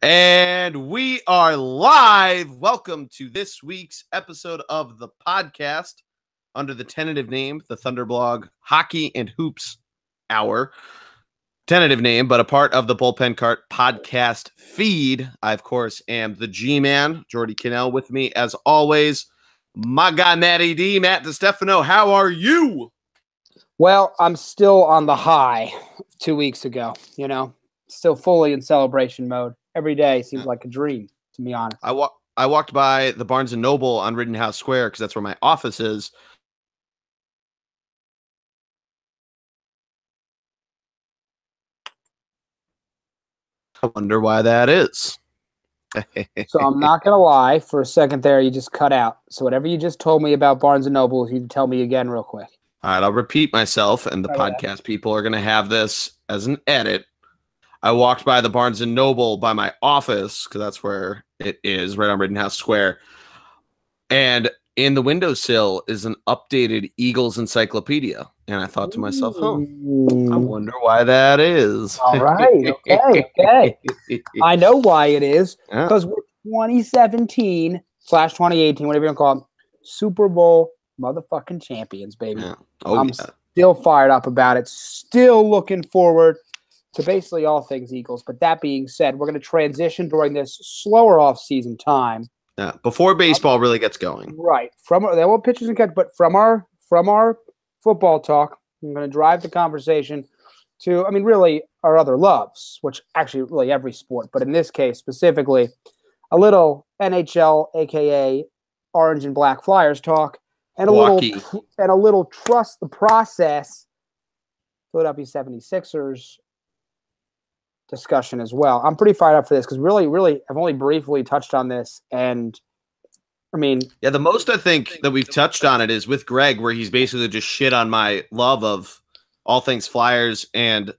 And we are live. Welcome to this week's episode of the podcast under the tentative name, the Thunderblog Hockey and Hoops Hour. Tentative name, but a part of the Bullpen Cart podcast feed. I, of course, am the G-Man, Jordy Cannell, with me as always. My guy, Matty D, Matt DiStefano. How are you? Well, I'm still on the high 2 weeks ago, still fully in celebration mode. Every day seems like a dream, to be honest. I walked by the Barnes & Noble on Rittenhouse Square because that's where my office is. I wonder why that is. So I'm not going to lie. For a second there, you just cut out. So whatever you just told me about Barnes & Noble, you can tell me again real quick. All right, I'll repeat myself, and the podcast people are going to have this as an edit. I walked by the Barnes & Noble by my office, because that's where it is, right on Rittenhouse Square. And in the windowsill is an updated Eagles encyclopedia. And I thought to myself, I wonder why that is. All right, okay. I know why it is, because we're 2017/2018, whatever you want to call it, Super Bowl motherfucking champions, baby. Yeah. I'm still fired up about it, still looking forward to basically all things Eagles. But that being said, we're going to transition during this slower off-season time. Yeah, before baseball really gets going. Right. They won't pitchers and catch, but from our football talk, I'm going to drive the conversation to, really our other loves, which actually really every sport, but in this case specifically, a little NHL, aka Orange and Black Flyers talk, and a little trust the process Philadelphia 76ers discussion as well. I'm pretty fired up for this because really, I've only briefly touched on this, and the most I think that we've touched on it is with Greg, where he's basically just shit on my love of all things Flyers and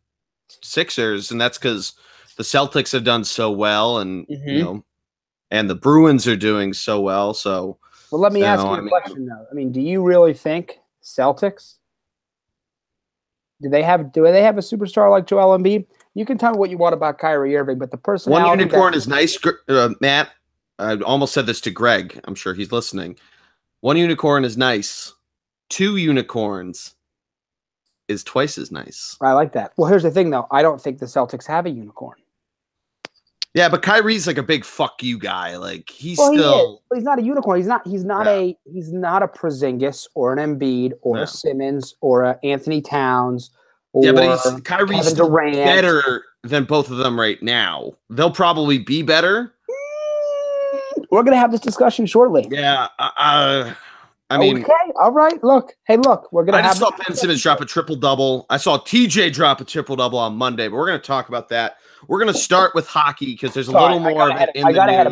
Sixers, and that's because the Celtics have done so well, and and the Bruins are doing so well. So, well, let me ask you a question though. Do you really think Celtics? Do they have a superstar like Joel Embiid? You can tell me what you want about Kyrie Irving, but the personality. One unicorn is nice, Matt. I almost said this to Greg. I'm sure he's listening. One unicorn is nice. Two unicorns is twice as nice. I like that. Well, here's the thing, though. I don't think the Celtics have a unicorn. Yeah, but Kyrie's like a big fuck you guy. Like he's not a unicorn. He's not a Porzingis or an Embiid or a Simmons or a Anthony Towns. But Kyrie's better than both of them right now. They'll probably be better. We're going to have this discussion shortly. Yeah. Okay. All right. Look. We're going to I just saw Ben Simmons drop a triple-double. I saw TJ drop a triple-double on Monday, but we're going to talk about that. We're going to start with hockey because there's a little more of it in the news. I got ahead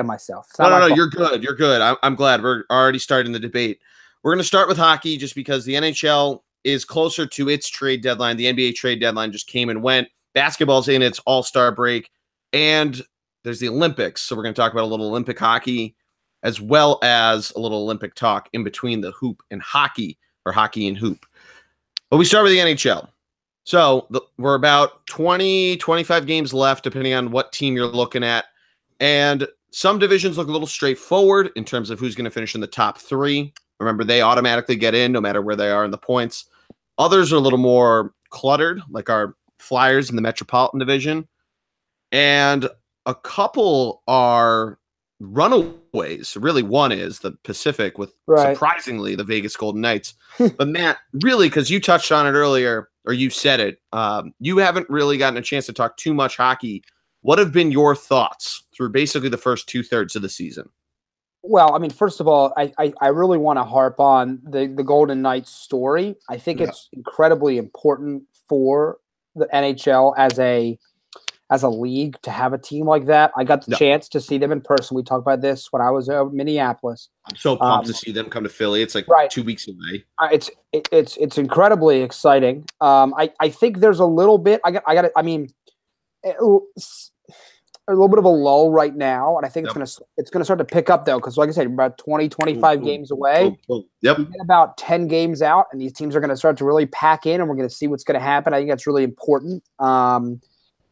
of myself. No, you're good. You're good. I'm glad we're already starting the debate. We're going to start with hockey just because the NHL is closer to its trade deadline. The NBA trade deadline just came and went. Basketball's in its all-star break, and there's the Olympics. So we're going to talk about a little Olympic hockey as well as a little Olympic talk in between the hoop and hockey, or hockey and hoop. But we start with the NHL. So we're about 20, 25 games left, depending on what team you're looking at. And some divisions look a little straightforward in terms of who's going to finish in the top three. Remember, they automatically get in no matter where they are in the points. Others are a little more cluttered, like our Flyers in the Metropolitan Division. And a couple are runaways. Really, one is the Pacific with, surprisingly, the Vegas Golden Knights. But, Matt, really, because you touched on it earlier, or you said it, you haven't really gotten a chance to talk too much hockey. What have been your thoughts through basically the first two-thirds of the season? Well, first of all, I really want to harp on the Golden Knights story. I think it's incredibly important for the NHL as a league to have a team like that. I got the chance to see them in person. We talked about this when I was in Minneapolis. I'm so pumped to see them come to Philly. It's like 2 weeks away. It's incredibly exciting. I think there's a little bit. A little bit of a lull right now, and I think it's gonna start to pick up though, because like I said, we're about 20, 25 games away. Yep. We get about 10 games out, and these teams are gonna start to really pack in, and we're gonna see what's gonna happen. I think that's really important.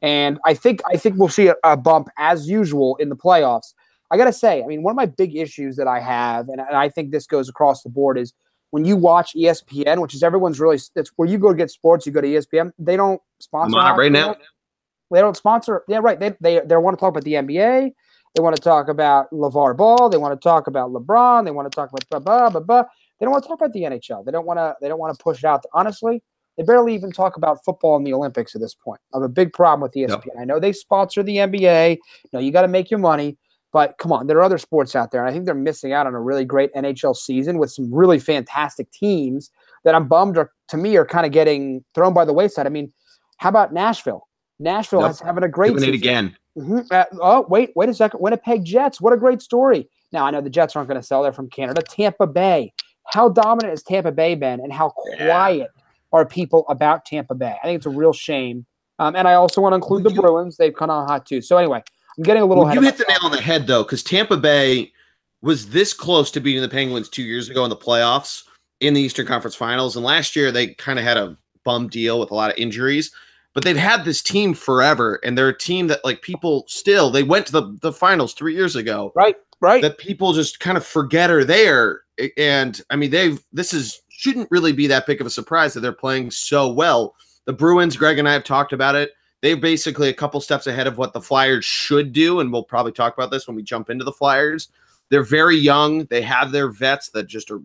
And I think we'll see a bump as usual in the playoffs. I got to say, I mean, one of my big issues that I have, and I think this goes across the board, is when you watch ESPN, which is everyone's really, it's where you go to get sports, you go to ESPN. They don't sponsor I'm on it right now. They don't sponsor. Yeah, right. They want to talk about the NBA. They want to talk about LeVar Ball. They want to talk about LeBron. They want to talk about blah blah blah. They don't want to talk about the NHL. They don't want to push it out. Honestly, they barely even talk about football and the Olympics at this point. I have a big problem with ESPN. Yep. I know they sponsor the NBA. You know, you got to make your money. But come on, there are other sports out there, and I think they're missing out on a really great NHL season with some really fantastic teams that I'm bummed to me are kind of getting thrown by the wayside. I mean, how about Nashville? Nashville is having a great season. Doing it again. Wait a second. Winnipeg Jets. What a great story. Now, I know the Jets aren't going to sell. They're from Canada. Tampa Bay. How dominant has Tampa Bay been, and how quiet are people about Tampa Bay? I think it's a real shame. And I also want to include the Bruins. They've come on hot too. So anyway, I'm getting a little ahead. You hit the nail on the head, though, because Tampa Bay was this close to beating the Penguins 2 years ago in the playoffs in the Eastern Conference Finals. And last year, they kind of had a bum deal with a lot of injuries. But they've had this team forever, and they're a team that, like, people still – they went to the finals 3 years ago. Right. That people just kind of forget are there. And, I mean, shouldn't really be that big of a surprise that they're playing so well. The Bruins, Greg and I have talked about it. They're basically a couple steps ahead of what the Flyers should do, and we'll probably talk about this when we jump into the Flyers. They're very young. They have their vets that just are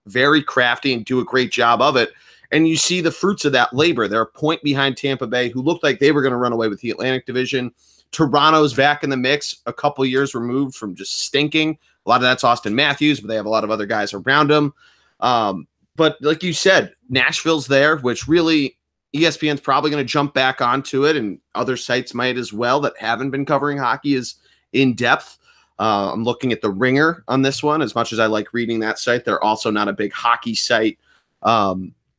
very crafty and do a great job of it. And you see the fruits of that labor. They're a point behind Tampa Bay, who looked like they were going to run away with the Atlantic Division. Toronto's back in the mix, a couple years removed from just stinking. A lot of that's Austin Matthews, but they have a lot of other guys around him. But like you said, Nashville's there, which really ESPN's probably going to jump back onto it, and other sites might as well that haven't been covering hockey as in depth. I'm looking at the Ringer on this one. As much as I like reading that site, they're also not a big hockey site.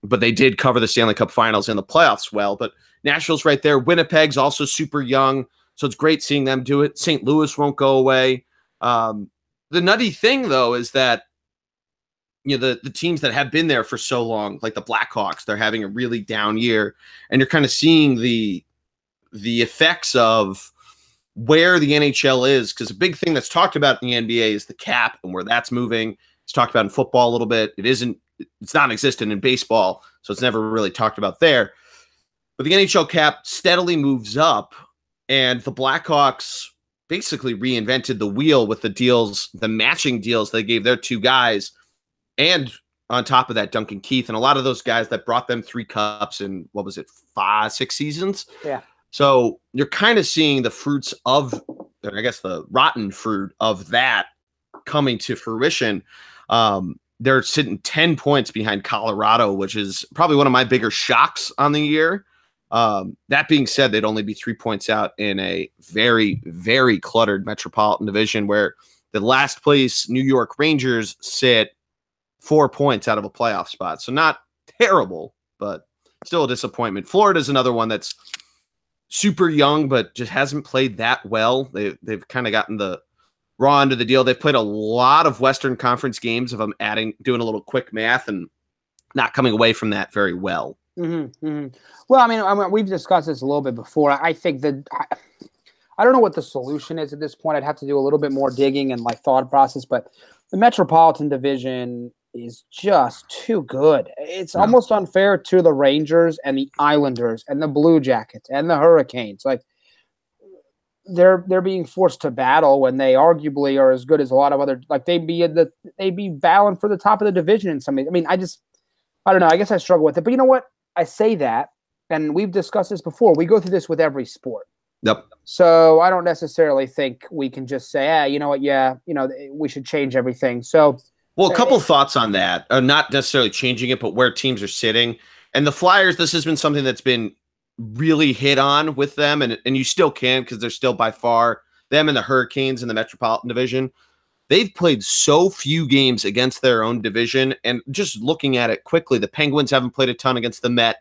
But they did cover the Stanley Cup Finals and the playoffs well. But Nashville's right there. Winnipeg's also super young, so it's great seeing them do it. St. Louis won't go away. The nutty thing, though, is that the teams that have been there for so long, like the Blackhawks, they're having a really down year, and you're kind of seeing the effects of where the NHL is, because a big thing that's talked about in the NBA is the cap and where that's moving. It's talked about in football a little bit. It's non-existent in baseball, so it's never really talked about there. But the NHL cap steadily moves up, and the Blackhawks basically reinvented the wheel with the matching deals they gave their two guys. And on top of that, Duncan Keith and a lot of those guys that brought them 3 cups in, 5-6 seasons? Yeah. So you're kind of seeing the fruits of, I guess, the rotten fruit of that coming to fruition. They're sitting 10 points behind Colorado, which is probably one of my bigger shocks on the year. That being said, they'd only be 3 points out in a very, very cluttered Metropolitan Division where the last place New York Rangers sit 4 points out of a playoff spot. So not terrible, but still a disappointment. Florida's another one that's super young, but just hasn't played that well. They've kind of gotten the raw end of the deal. They've played a lot of Western Conference games, if I'm doing a little quick math, and not coming away from that very well. Mm-hmm, mm-hmm. Well, I mean, we've discussed this a little bit before. I think that I don't know what the solution is at this point. I'd have to do a little bit more digging and thought process, but the Metropolitan Division is just too good. It's almost unfair to the Rangers and the Islanders and the Blue Jackets and the Hurricanes. They're being forced to battle when they arguably are as good as a lot of other. They'd be battling for the top of the division in some. I mean, I don't know. I guess I struggle with it. But you know what? I say that, and we've discussed this before. We go through this with every sport. Yep. So I don't necessarily think we can just say, you know what? Yeah, we should change everything. So. Well, a couple thoughts on that. Not necessarily changing it, but where teams are sitting. And the Flyers, this has been something that's been really hit on with them, and you still can, because they're still by far, them and the Hurricanes in the Metropolitan Division. They've played so few games against their own division, and just looking at it quickly, the Penguins haven't played a ton against the Met.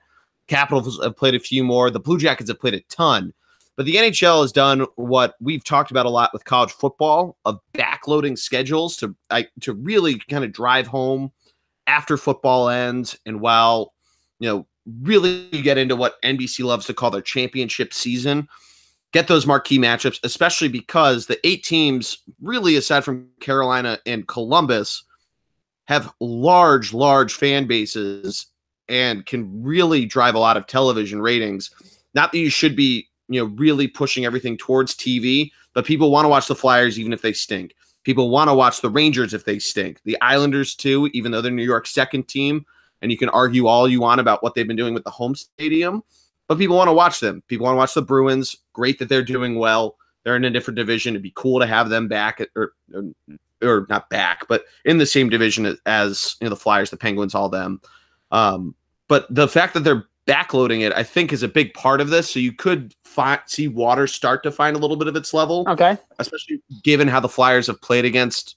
Capitals have played a few more. The Blue Jackets have played a ton. But the NHL has done what we've talked about a lot with college football, of backloading schedules to really kind of drive home after football ends, and while really get into what NBC loves to call their championship season. Get those marquee matchups, especially because the 8 teams, really aside from Carolina and Columbus, have large fan bases and can really drive a lot of television ratings. Not that you should be, really pushing everything towards TV, but people want to watch the Flyers even if they stink. People want to watch the Rangers if they stink. The Islanders too, even though they're New York's second team, and you can argue all you want about what they've been doing with the home stadium, but people want to watch them. People want to watch the Bruins. Great that they're doing well. They're in a different division. It'd be cool to have them back, or not back, but in the same division as the Flyers, the Penguins, all them. But the fact that they're backloading it, I think, is a big part of this. So you could see water start to find a little bit of its level. Okay. Especially given how the Flyers have played against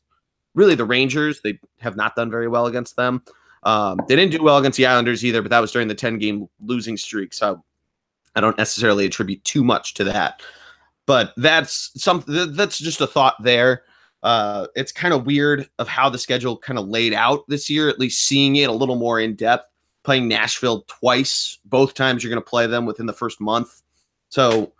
really the Rangers. They have not done very well against them. They didn't do well against the Islanders either, but that was during the 10-game losing streak. So I don't necessarily attribute too much to that. But that's just a thought there. It's kind of weird of how the schedule kind of laid out this year, at least seeing it a little more in depth, playing Nashville twice, both times you're going to play them within the first month. So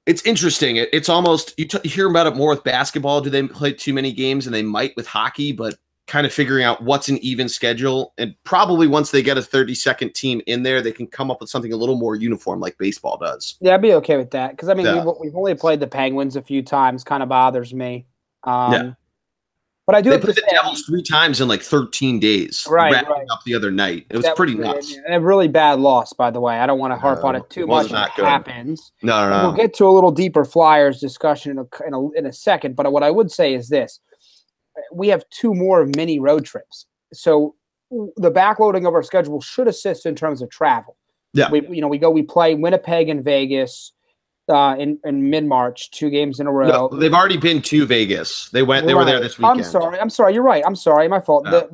it's interesting. It's almost, you hear about it more with basketball. Do they play too many games? And they might with hockey, but kind of figuring out what's an even schedule. And probably once they get a 32nd team in there, they can come up with something a little more uniform like baseball does. Yeah, I'd be okay with that. Because, we've only played the Penguins a few times. Kind of bothers me. But I do have to say, the Devils 3 times in like 13 days, wrapping up the other night. It was pretty nuts. And a really bad loss, by the way. I don't want to harp on it too much. It happens. No. We'll get to a little deeper Flyers discussion in a second. But what I would say is this. We have 2 more mini road trips. So the backloading of our schedule should assist in terms of travel. Yeah. We play Winnipeg and Vegas in mid-March, 2 games in a row. No, they've already been to Vegas. They were there this weekend. I'm sorry. You're right. I'm sorry. My fault. You're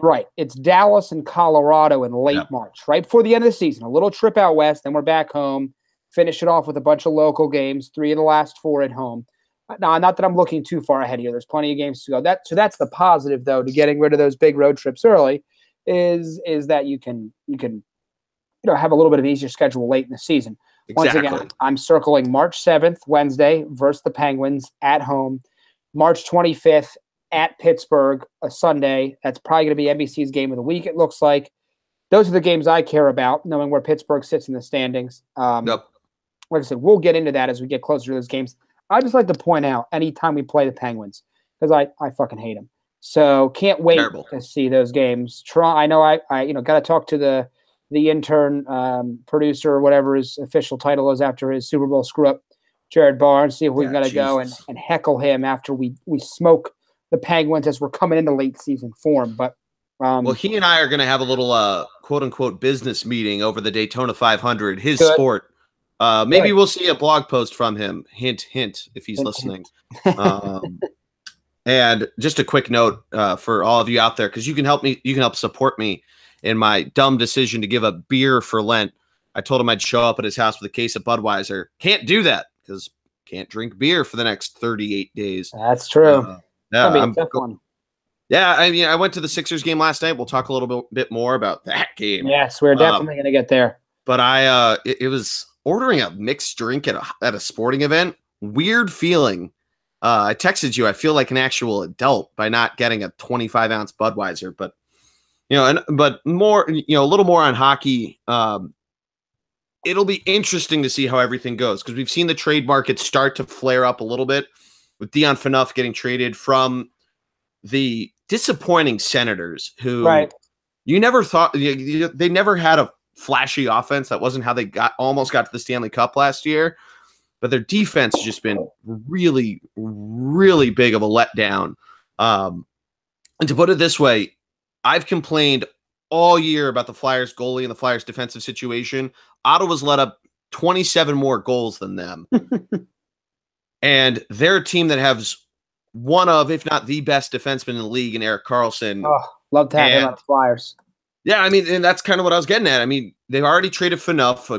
right. It's Dallas and Colorado in late March, right before the end of the season. A little trip out west, then we're back home. Finish it off with a bunch of local games, 3 of the last 4 at home. Now, not that I'm looking too far ahead here. There's plenty of games to go. So that's the positive, though, to getting rid of those big road trips early, is that you can have a little bit of an easier schedule late in the season. Exactly. Once again, I'm circling March 7th, Wednesday, versus the Penguins at home. March 25th at Pittsburgh, a Sunday. That's probably going to be NBC's game of the week, it looks like. Those are the games I care about, knowing where Pittsburgh sits in the standings. Like I said, we'll get into that as we get closer to those games. I just like to point out anytime we play the Penguins, because I fucking hate them. So can't wait to see those games. I know I got to talk to the intern producer or whatever his official title is after his Super Bowl screw up, Jared Barnes, see if we've got to go and heckle him after we smoke the Penguins as we're coming into late season form. But well, he and I are going to have a little quote unquote business meeting over the Daytona 500, his sport. Maybe we'll see a blog post from him. Hint, hint, if he's listening. And just a quick note for all of you out there, because you can help support me in my dumb decision to give up beer for Lent. I told him I'd show up at his house with a case of Budweiser. Can't do that because can't drink beer for the next 38 days. That's true. Yeah, I went to the Sixers game last night. We'll talk a little bit more about that game. Yes, we're definitely going to get there. But it was ordering a mixed drink at a sporting event. Weird feeling. I texted you. I feel like an actual adult by not getting a 25-ounce Budweiser, but but more, a little more on hockey. It'll be interesting to see how everything goes, because we've seen the trade market start to flare up a little bit with Dion Phaneuf getting traded from the disappointing Senators, who you never thought they never had a flashy offense. That wasn't how they almost got to the Stanley Cup last year. But their defense has just been really, really big of a letdown. And to put it this way, I've complained all year about the Flyers goalie and the Flyers defensive situation. Ottawa's let up 27 more goals than them. And they're a team that has one of, if not the best defenseman in the league in Erik Karlsson. Oh, love to have him on the Flyers. Yeah, and that's kind of what I was getting at. They've already traded Phaneuf,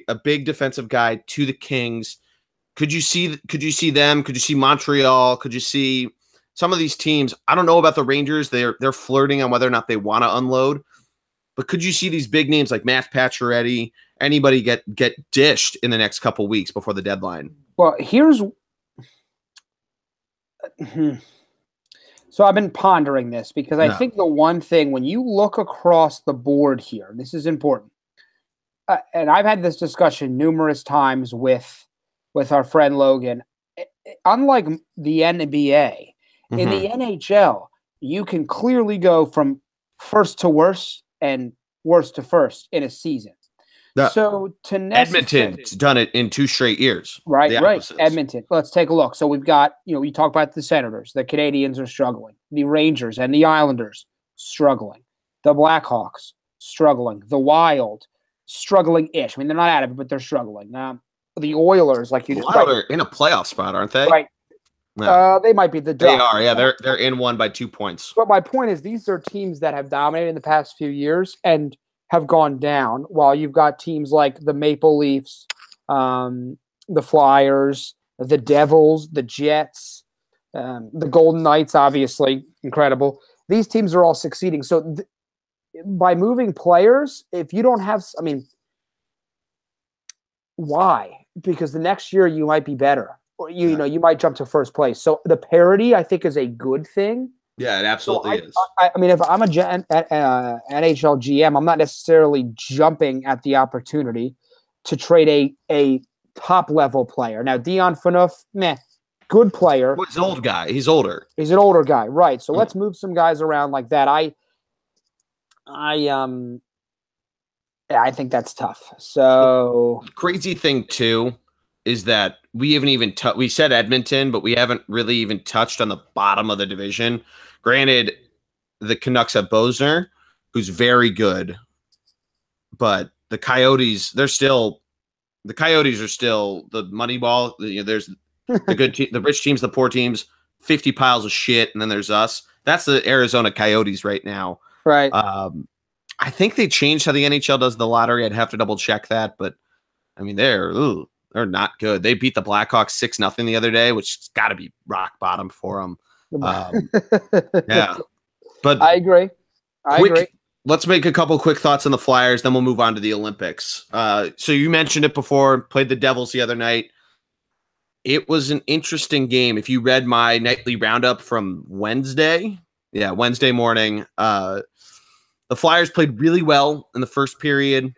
a big defensive guy, to the Kings. Could you see them? Could you see Montreal? Could you see some of these teams, I don't know about the Rangers. They're flirting on whether or not they want to unload. But could you see these big names like Matt Pacioretty, anybody get dished in the next couple weeks before the deadline? Well, here's so I've been pondering this because I think the one thing when you look across the board here, this is important. And I've had this discussion numerous times with our friend Logan. Unlike the NBA, in the NHL, you can clearly go from first to worst and worst to first in a season. So to Edmonton's done it in 2 straight years. Right. Edmonton. Let's take a look. So we've got, you talk about the Senators. The Canadians are struggling. The Rangers and the Islanders struggling. The Blackhawks struggling. The Wild struggling-ish. I mean, they're not out of it, but they're struggling. The Oilers, like you just Wild are in a playoff spot, aren't they? Right. No. They might be the Ducks. They are, yeah. They're in one by 2 points. But my point is, these are teams that have dominated in the past few years and have gone down, while you've got teams like the Maple Leafs, the Flyers, the Devils, the Jets, the Golden Knights, obviously incredible. These teams are all succeeding. So by moving players, if you don't have, why? Because the next year you might be better. Or you might jump to first place. So the parity, I think, is a good thing. Yeah, it absolutely is. If I'm a NHL GM, I'm not necessarily jumping at the opportunity to trade a top-level player. Now, Dion Phaneuf, good player. Well, he's an old guy. He's older. He's an older guy, right. So let's move some guys around like that. I think that's tough. So crazy thing, too, is that we haven't even we said Edmonton, but we haven't really even touched on the bottom of the division. Granted, the Canucks have Bosner, who's very good, but the Coyotes, the Coyotes are still the money ball. There's the good the rich teams, the poor teams, 50 piles of shit, and then there's us. That's the Arizona Coyotes right now. Right. I think they changed how the NHL does the lottery. I'd have to double check that, but they're not good. They beat the Blackhawks 6-0 the other day, which has got to be rock bottom for them. Yeah, but I agree. I agree. Let's make a couple quick thoughts on the Flyers, then we'll move on to the Olympics. So you mentioned it before, played the Devils the other night. It was an interesting game. If you read my nightly roundup from Wednesday morning, the Flyers played really well in the first period.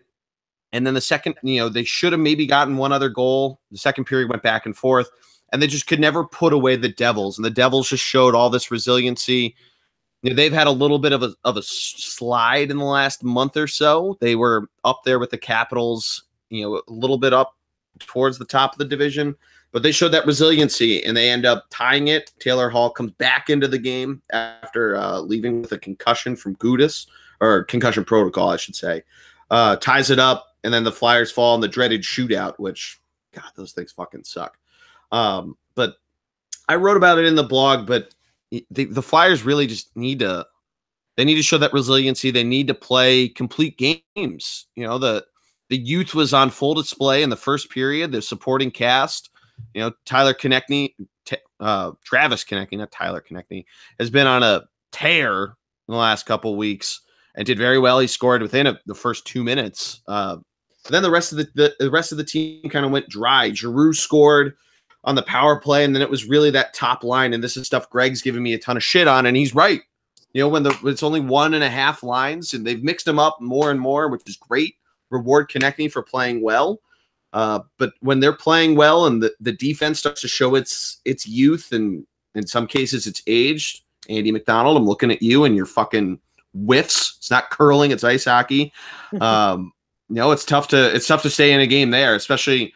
And then the second, they should have maybe gotten one other goal. The second period went back and forth, and they just could never put away the Devils. And the Devils just showed all this resiliency. They've had a little bit of a slide in the last month or so. They were up there with the Capitals, a little bit up towards the top of the division, but they showed that resiliency, and they end up tying it. Taylor Hall comes back into the game after leaving with a concussion from Gudis, or concussion protocol, I should say. Ties it up. And then the Flyers fall in the dreaded shootout, which, God, those things fucking suck. But I wrote about it in the blog, but the Flyers really just need to show that resiliency. They need to play complete games. The youth was on full display in the first period. The supporting cast, Travis Konechny, not Tyler Konechny, has been on a tear in the last couple of weeks and did very well. He scored within the first 2 minutes. Then the rest of the team kind of went dry. Giroux scored on the power play, and then it was really that top line. And this is stuff Greg's giving me a ton of shit on, and he's right. When it's only 1.5 lines, and they've mixed them up more and more, which is great. Reward Konechny for playing well. But when they're playing well and the defense starts to show its youth and in some cases it's aged, Andy McDonald, I'm looking at you and your fucking whiffs. It's not curling, it's ice hockey. It's tough to stay in a game there, especially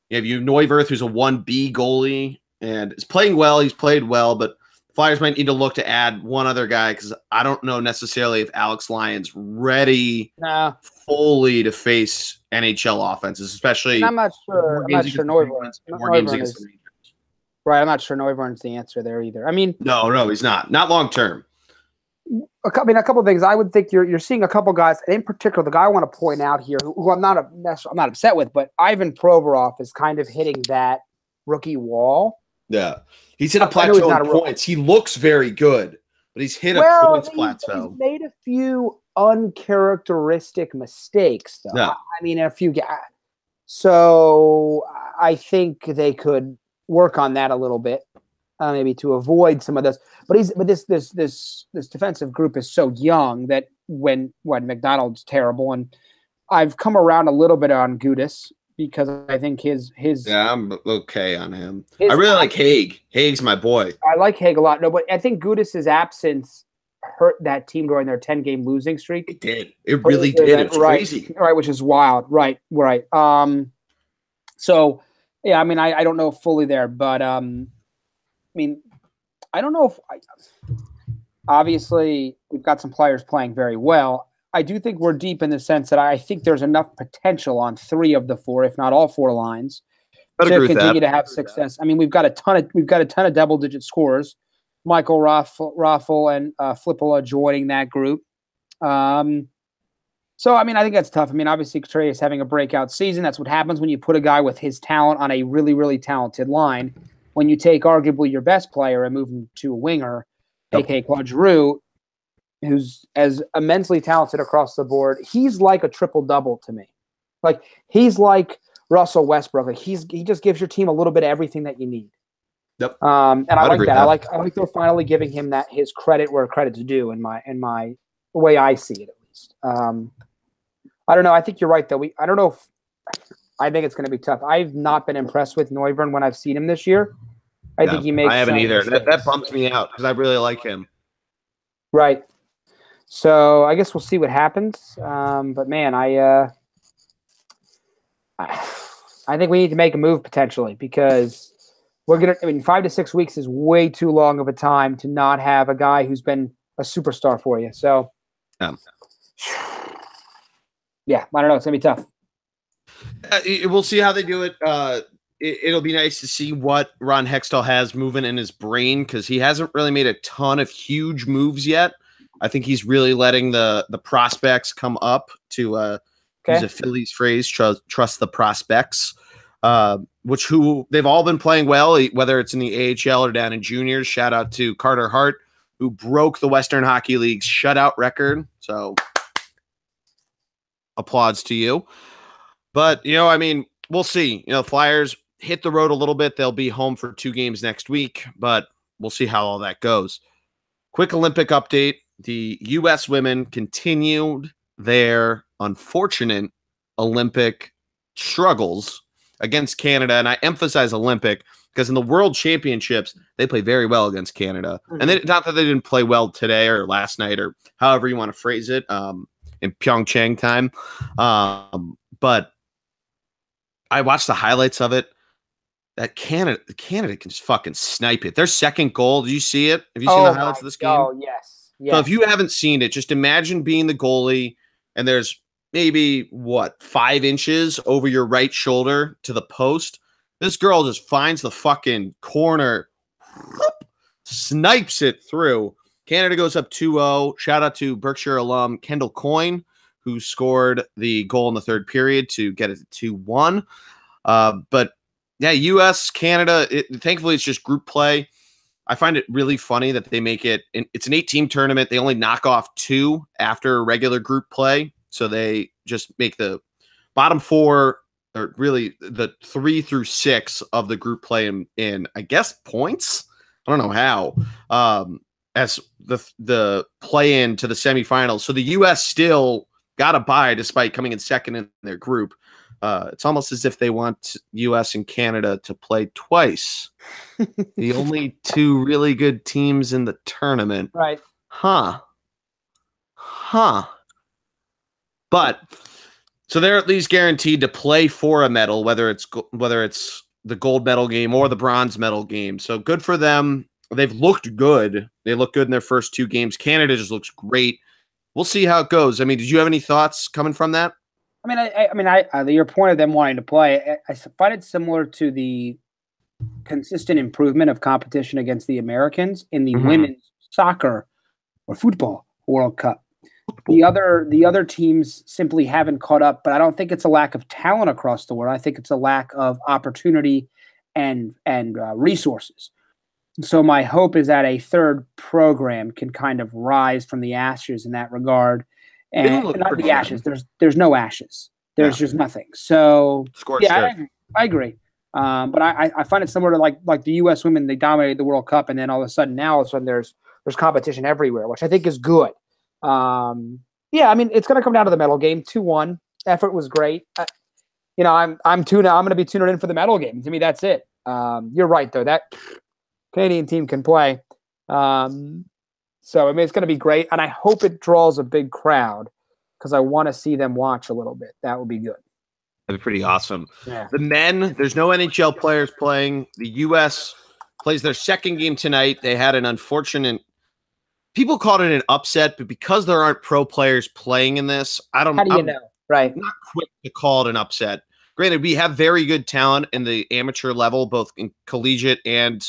if you have Neuwirth, who's a 1B goalie and is playing well. He's played well, but Flyers might need to look to add one other guy because I don't know necessarily if Alex Lyon's ready fully to face NHL offenses, especially. And I'm not sure Neuwirth. Right, I'm not sure Neuwirth's the answer there either. No, he's not. Not long term. A couple of things. I would think you're seeing a couple guys, and in particular, the guy I want to point out here, who I'm not upset with, but Ivan Provorov is kind of hitting that rookie wall Yeah. He's hit a I know he's plateau not in a real- points. He looks very good, but he's hit a points plateau. He's made a few uncharacteristic mistakes, though. Yeah. I mean, a few. So I think they could work on that a little bit, maybe to avoid some of this. But this defensive group is so young that when McDonald's terrible, and I've come around a little bit on Gudis because I think his Yeah, I'm okay on him. I really like Haig. Haig's my boy. I like Haig a lot. No, but I think Gudis' absence hurt that team during their 10-game losing streak. It did. It really did. It was crazy. Right, which is wild. Right. So yeah, I mean, I don't know fully there, but I mean, I don't know if obviously we've got some players playing very well. I do think we're deep in the sense that I think there's enough potential on 3 of the 4, if not all 4 lines, to continue to have success. I mean, we've got a ton of double-digit scorers. Michael Raffle and Flippola joining that group. So, I mean, I think that's tough. I mean, obviously, Couturier is having a breakout season. That's what happens when you put a guy with his talent on a really, really talented line. When you take arguably your best player and move him to a winger, a.k.a. Claude Giroux, who's as immensely talented across the board, he's like a triple-double to me. Like, he's like Russell Westbrook. Like, he just gives your team a little bit of everything that you need. Yep. And I like that. I like they're finally giving him that his credit where credit's due in my the way I see it, at least. I don't know. I think you're right, though. I don't know if I think it's going to be tough. I've not been impressed with Neuburn when I've seen him this year. I think he makes. I haven't either. That bumps me out because I really like him. Right. So I guess we'll see what happens. But man, I think we need to make a move potentially because we're gonna. I mean, 5 to 6 weeks is way too long of a time to not have a guy who's been a superstar for you. So. Yeah, I don't know. It's going to be tough. We'll see how they do it. It'll be nice to see what Ron Hextall has moving in his brain because he hasn't really made a ton of huge moves yet. I think he's really letting the prospects come up to use a Phillies phrase, trust the prospects, who they've all been playing well, whether it's in the AHL or down in juniors. Shout out to Carter Hart, who broke the Western Hockey League's shutout record. So applauds to you. But, I mean, we'll see. Flyers hit the road a little bit. They'll be home for 2 games next week, but we'll see how all that goes. Quick Olympic update. The U.S. women continued their unfortunate Olympic struggles against Canada. And I emphasize Olympic because in the World Championships, they play very well against Canada. Mm-hmm. And not that they didn't play well today or last night or however you want to phrase it. In Pyeongchang time. But I watched the highlights of it. That Canada can just fucking snipe it. Their second goal, did you see it? Have you seen the highlights of this game? Oh, yes. So if you haven't seen it, just imagine being the goalie and there's maybe, 5 inches over your right shoulder to the post. This girl just finds the fucking corner, snipes it through. Canada goes up 2-0. Shout out to Berkshire alum Kendall Coyne, who scored the goal in the third period to get it to 2-1. But yeah, U.S., Canada, thankfully it's just group play. I find it really funny that they make it, it's an 8-team tournament. They only knock off 2 after regular group play. So they just make the bottom 4, or really the 3 through 6 of the group play in I guess, points. I don't know how. As the play-in to the semifinals. So the U.S. still got a bye despite coming in second in their group. It's almost as if they want U.S. and Canada to play twice. The only 2 really good teams in the tournament. Right. Huh. But so they're at least guaranteed to play for a medal, whether it's the gold medal game or the bronze medal game. So good for them. They've looked good. They look good in their first 2 games. Canada just looks great. We'll see how it goes. I mean, did you have any thoughts coming from that? I mean, your point of them wanting to play, I find it similar to the consistent improvement of competition against the Americans in the women's soccer or football World Cup. The other teams simply haven't caught up, but I don't think it's a lack of talent across the world. I think it's a lack of opportunity and resources. So my hope is that a third program can kind of rise from the ashes in that regard. And not the ashes. There's no ashes. There's just nothing. So yeah, I agree. But I find it similar to like the U.S. women. They dominated the World Cup, and then all of a sudden there's competition everywhere, which I think is good. Yeah, I mean, it's going to come down to the medal game. 2-1. Effort was great. I'm going to be tuning in for the medal game. To me, that's it. You're right though. That Canadian team can play. So I mean, it's going to be great, and I hope it draws a big crowd because I want to see them watch a little bit. That would be good. That'd be pretty awesome. Yeah. The men, there's no NHL players playing. The U.S. plays their second game tonight. They had an unfortunate. People called it an upset, but because there aren't pro players playing in this, I don't. How do you know? Right. I'm not quick to call it an upset. Granted, we have very good talent in the amateur level, both in collegiate and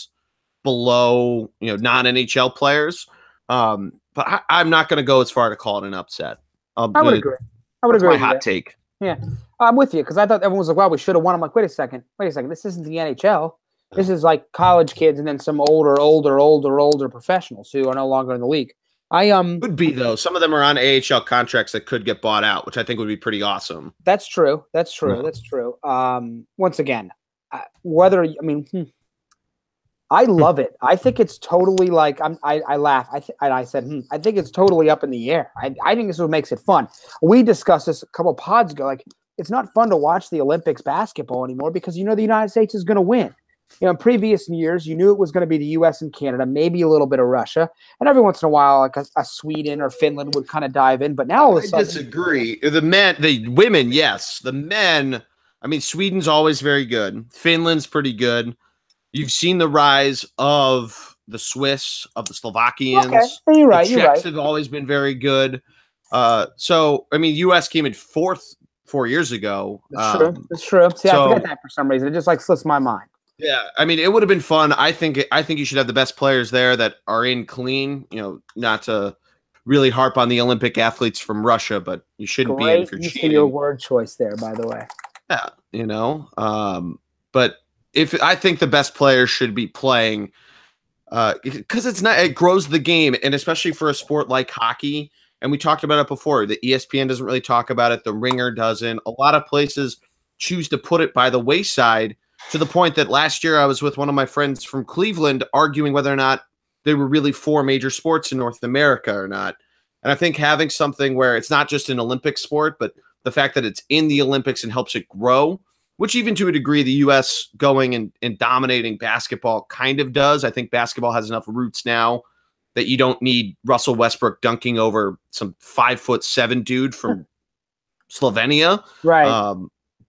below, non-NHL players. But I'm not going to go as far to call it an upset. I would agree. I would agree. My hot take. Yeah, I'm with you because I thought everyone was like, "Wow, we should have won." I'm like, "Wait a second. This isn't the NHL. This is like college kids and then some older professionals who are no longer in the league." Could be though. Some of them are on AHL contracts that could get bought out, which I think would be pretty awesome. That's true. Once again, I love it. I think it's totally like I laugh. I said I think it's totally up in the air. I think this is what makes it fun. We discussed this a couple pods ago. Like it's not fun to watch the Olympics basketball anymore because the United States is going to win. In previous years, you knew it was going to be the U.S. and Canada, maybe a little bit of Russia, and every once in a while, like a Sweden or Finland would kind of dive in. But now all of a sudden, I disagree. The women, yes. The men, I mean, Sweden's always very good. Finland's pretty good. You've seen the rise of the Swiss, of the Slovakians. Okay, you're right. The Czechs have always been very good. So, I mean, U.S. came in fourth 4 years ago. That's true. See, I forget that for some reason. It just slips my mind. Yeah, I mean, it would have been fun. I think you should have the best players there that are in clean. Not to really harp on the Olympic athletes from Russia, but you shouldn't be in if you're cheating. Your word choice there, by the way. Yeah, but if I think the best players should be playing, because it grows the game, and especially for a sport like hockey. And we talked about it before. The ESPN doesn't really talk about it. The Ringer doesn't. A lot of places choose to put it by the wayside. To the point that last year I was with one of my friends from Cleveland arguing whether or not there were really 4 major sports in North America or not. And I think having something where it's not just an Olympic sport, but the fact that it's in the Olympics and helps it grow, which even to a degree the U.S. going and dominating basketball kind of does. I think basketball has enough roots now that you don't need Russell Westbrook dunking over some 5'7" dude from Slovenia. Right.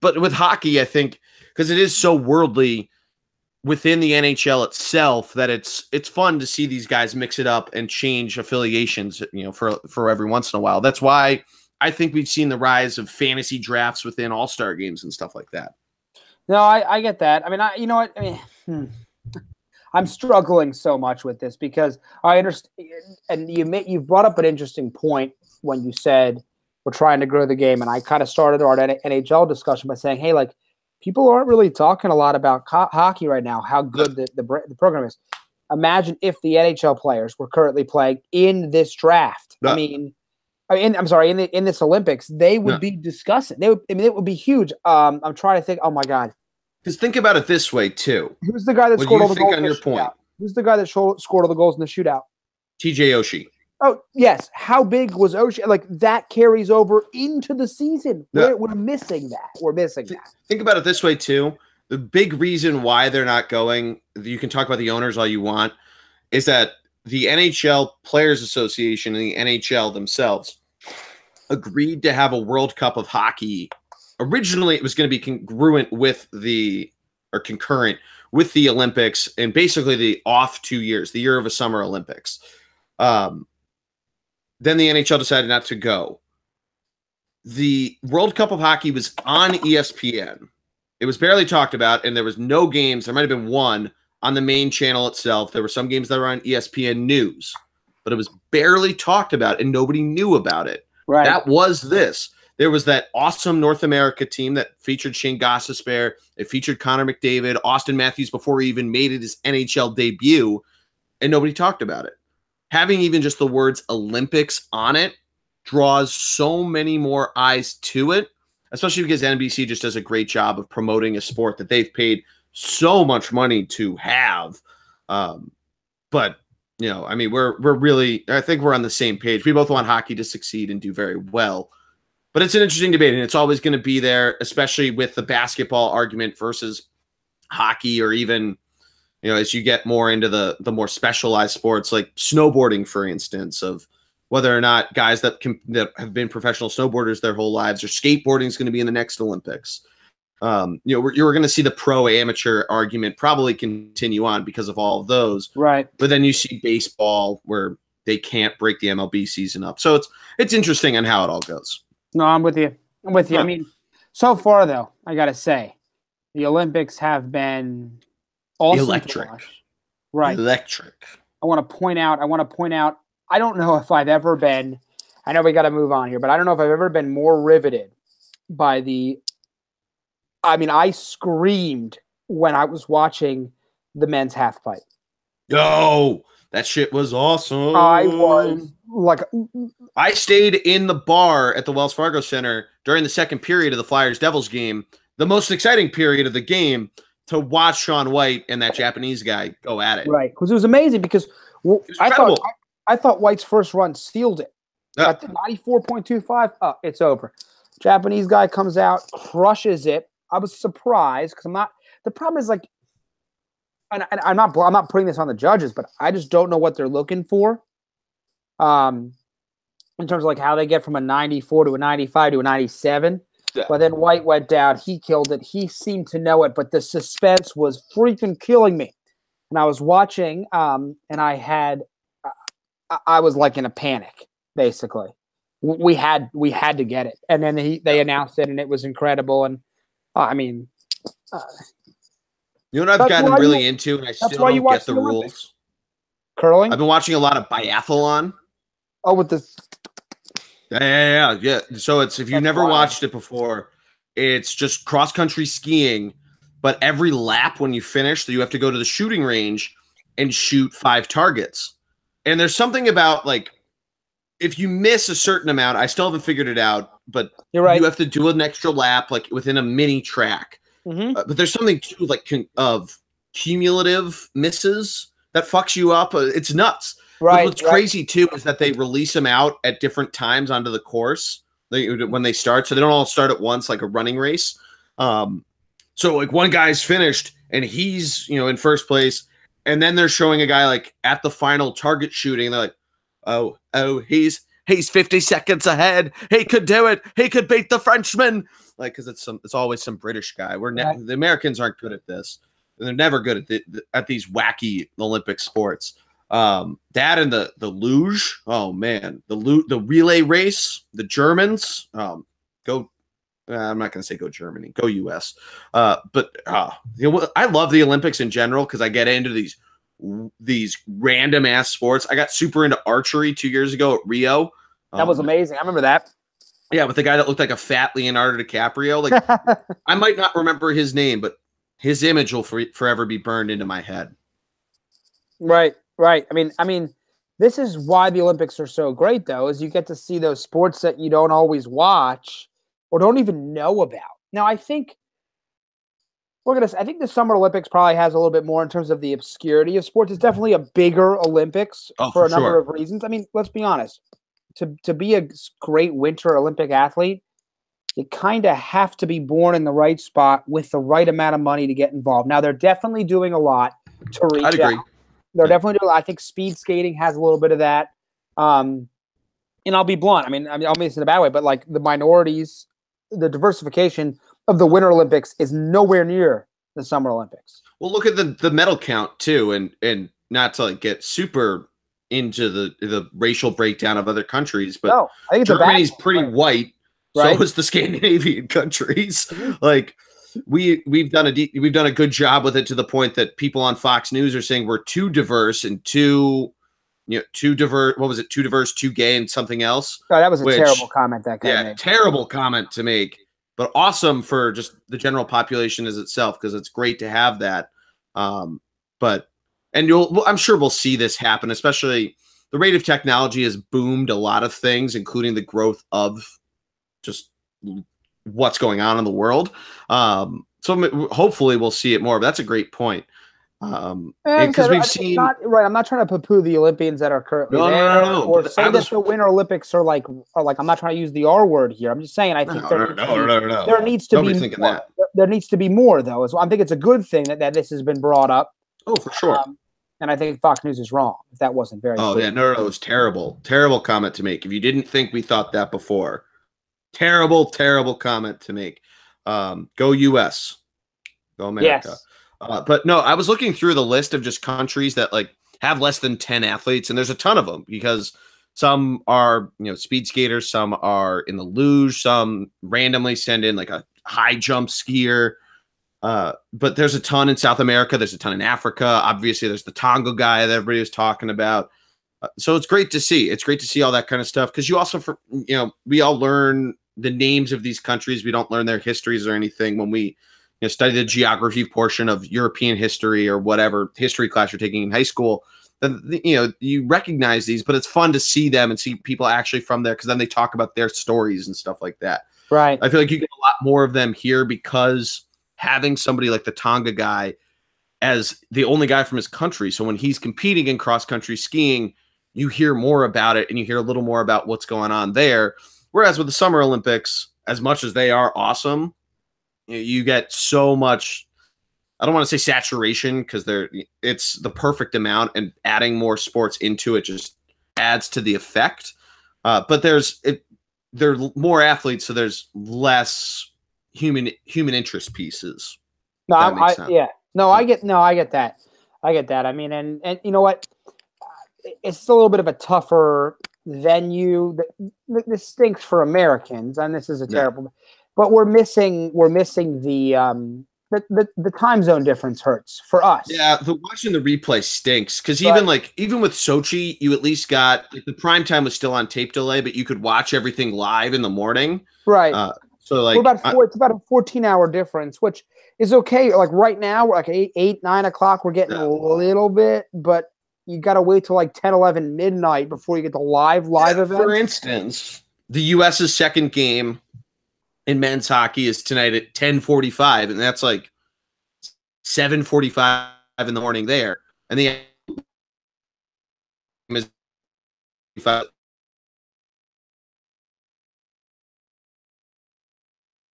But with hockey, I think, because it is so worldly within the NHL itself that it's fun to see these guys mix it up and change affiliations, for every once in a while. That's why I think we've seen the rise of fantasy drafts within all-star games and stuff like that. No, I get that. I mean, you know what? I mean, I'm struggling so much with this because I understand, and you brought up an interesting point when you said we're trying to grow the game, and I kind of started our NHL discussion by saying, hey, like, people aren't really talking a lot about hockey right now, how good the program is. Imagine if the NHL players were currently playing in this draft. No. I'm sorry, in this Olympics, they would be discussing. It would be huge. I'm trying to think. Oh my God! Because think about it this way too. Who's the guy that scored all the goals in the shootout? Who's the guy that scored all the goals in the shootout? TJ Oshie. Oh yes. How big was Oshie? Like that carries over into the season. Yeah. We're missing that. Think about it this way too. The big reason why they're not going, you can talk about the owners all you want, is that the NHL Players Association and the NHL themselves agreed to have a World Cup of hockey. Originally, it was going to be concurrent with the Olympics and basically the off 2 years, the year of a Summer Olympics. Then the NHL decided not to go. The World Cup of Hockey was on ESPN. It was barely talked about, and there was no games. There might have been one on the main channel itself. There were some games that were on ESPN News, but it was barely talked about, and nobody knew about it. Right. That was this. There was that awesome North America team that featured Shane Gostisbehere. It featured Connor McDavid, Austin Matthews before he even made it his NHL debut, and nobody talked about it. Having even just the words Olympics on it draws so many more eyes to it, especially because NBC just does a great job of promoting a sport that they've paid so much money to have. But you know, I mean, we're really, I think we're on the same page. We both want hockey to succeed and do very well. But it's an interesting debate, and it's always going to be there, especially with the basketball argument versus hockey, or even, you know, as you get more into the more specialized sports like snowboarding, for instance, of whether or not guys that have been professional snowboarders their whole lives, or skateboarding is going to be in the next Olympics. You know, you're going to see the pro amateur argument probably continue on because of all of those. Right. But then you see baseball where they can't break the MLB season up. So it's interesting on how it all goes. No, I'm with you. I'm with you. Huh. I mean, so far though, I got to say, the Olympics have been awesome. Electric. To watch. Right. Electric. I want to point out, I don't know if I've ever been, I know we got to move on here, but I don't know if I've ever been more riveted by I screamed when I was watching the men's half pipe. Yo, that shit was awesome. I was like, I stayed in the bar at the Wells Fargo Center during the second period of the Flyers-Devils game, the most exciting period of the game, to watch Shaun White and that Japanese guy go at it. right, because it was amazing, because I thought White's first run sealed it. At the 94.25, it's over. Japanese guy comes out, crushes it. I was surprised because the problem is, like, and I'm not putting this on the judges, but I just don't know what they're looking for. In terms of like how they get from a 94 to a 95 to a 97. Yeah. But then White went down. He killed it. He seemed to know it, but the suspense was freaking killing me. And I was watching, and I was like in a panic, basically. We had to get it. And then they announced it, and it was incredible. And you know what I've gotten really into, and I still don't get the rules? Curling? I've been watching a lot of biathlon. Oh, with the... Yeah. So if you've never watched it before, it's just cross-country skiing, but every lap when you finish, so you have to go to the shooting range and shoot 5 targets. And there's something about, like, if you miss a certain amount, I still haven't figured it out, but you're right. You have to do an extra lap, like within a mini track. Mm-hmm. But there's something too, like, of cumulative misses that fucks you up. It's nuts. Right. What's crazy too is that they release them out at different times onto the course when they start, so they don't all start at once like a running race. So like one guy's finished and he's in first place, and then they're showing a guy like at the final target shooting. They're like, oh, he's 50 seconds ahead. He could do it. He could beat the Frenchman. Like, because it's always some British guy. The Americans aren't good at this. They're never good at these wacky Olympic sports. That and the luge. Oh man, the relay race. The Germans. Go. I'm not going to say go Germany. Go US. But I love the Olympics in general because I get into these random ass sports. I got super into archery 2 years ago at Rio. That was amazing. I remember that. Yeah, with the guy that looked like a fat Leonardo DiCaprio. Like, I might not remember his name, but his image will forever be burned into my head. Right. I mean, this is why the Olympics are so great, though, is you get to see those sports that you don't always watch or don't even know about. Now, I think the Summer Olympics probably has a little bit more in terms of the obscurity of sports. It's definitely a bigger Olympics for a number of reasons. I mean, let's be honest. To be a great Winter Olympic athlete, you kind of have to be born in the right spot with the right amount of money to get involved. Now, they're definitely doing a lot to reach I'd agree. out. They're definitely doing. I think speed skating has a little bit of that. And I'll be blunt. I mean, I'll mean this in a bad way, but like the minorities, the diversification of the Winter Olympics is nowhere near the Summer Olympics. Well, look at the medal count too, and not to like get super into the racial breakdown of other countries, but no, I think Germany's pretty white. Right. So is the Scandinavian countries. Like we've done a good job with it to the point that people on Fox News are saying we're too diverse and too too diverse. What was it? Too diverse, too gay, and something else. Oh, that was a terrible comment that guy made. Terrible comment to make, but awesome for just the general population as itself, because it's great to have that. I'm sure we'll see this happen, especially the rate of technology has boomed a lot of things, including the growth of just what's going on in the world. So hopefully we'll see it more. But that's a great point. Because we've seen right. I'm not trying to poo-poo the Olympians that are currently there, or say that the Winter Olympics are like. I'm not trying to use the R word here. I'm just saying I think there needs to be more. There needs to be more, though. So I think it's a good thing that this has been brought up. Oh, for sure. And I think Fox News is wrong if that wasn't very. Oh clear. Yeah, no, it was terrible comment to make. If you didn't think we thought that before, terrible comment to make. Go US, go America. Yes. But no, I was looking through the list of just countries that like have less than 10 athletes, and there's a ton of them because some are, speed skaters, some are in the luge, some randomly send in like a high jump skier. But there's a ton in South America. There's a ton in Africa. Obviously, there's the Tonga guy that everybody was talking about. So it's great to see. It's great to see all that kind of stuff because you also, we all learn the names of these countries. We don't learn their histories or anything when we study the geography portion of European history or whatever history class you're taking in high school. Then you recognize these, but it's fun to see them and see people actually from there because then they talk about their stories and stuff like that. Right. I feel like you get a lot more of them here because having somebody like the Tonga guy as the only guy from his country. So when he's competing in cross-country skiing, you hear more about it and you hear a little more about what's going on there. Whereas with the Summer Olympics, as much as they are awesome, you get so much, I don't want to say saturation because it's the perfect amount, and adding more sports into it just adds to the effect. But there are more athletes, so there's less human interest pieces. No, I get that. I mean, and you know what? It's a little bit of a tougher venue. This stinks for Americans, and this is a terrible. But we're missing the time zone difference hurts for us. Yeah, watching the replay stinks because even with Sochi, you at least got the prime time was still on tape delay, but you could watch everything live in the morning. Right. So it's about a 14-hour difference, which is okay. Like right now, we're like 8, 9 o'clock. We're getting a little bit, but you got to wait till like 10, 11 midnight before you get the live event. For instance, the U.S.'s second game in men's hockey is tonight at 10:45, and that's like 7:45 in the morning there. And the is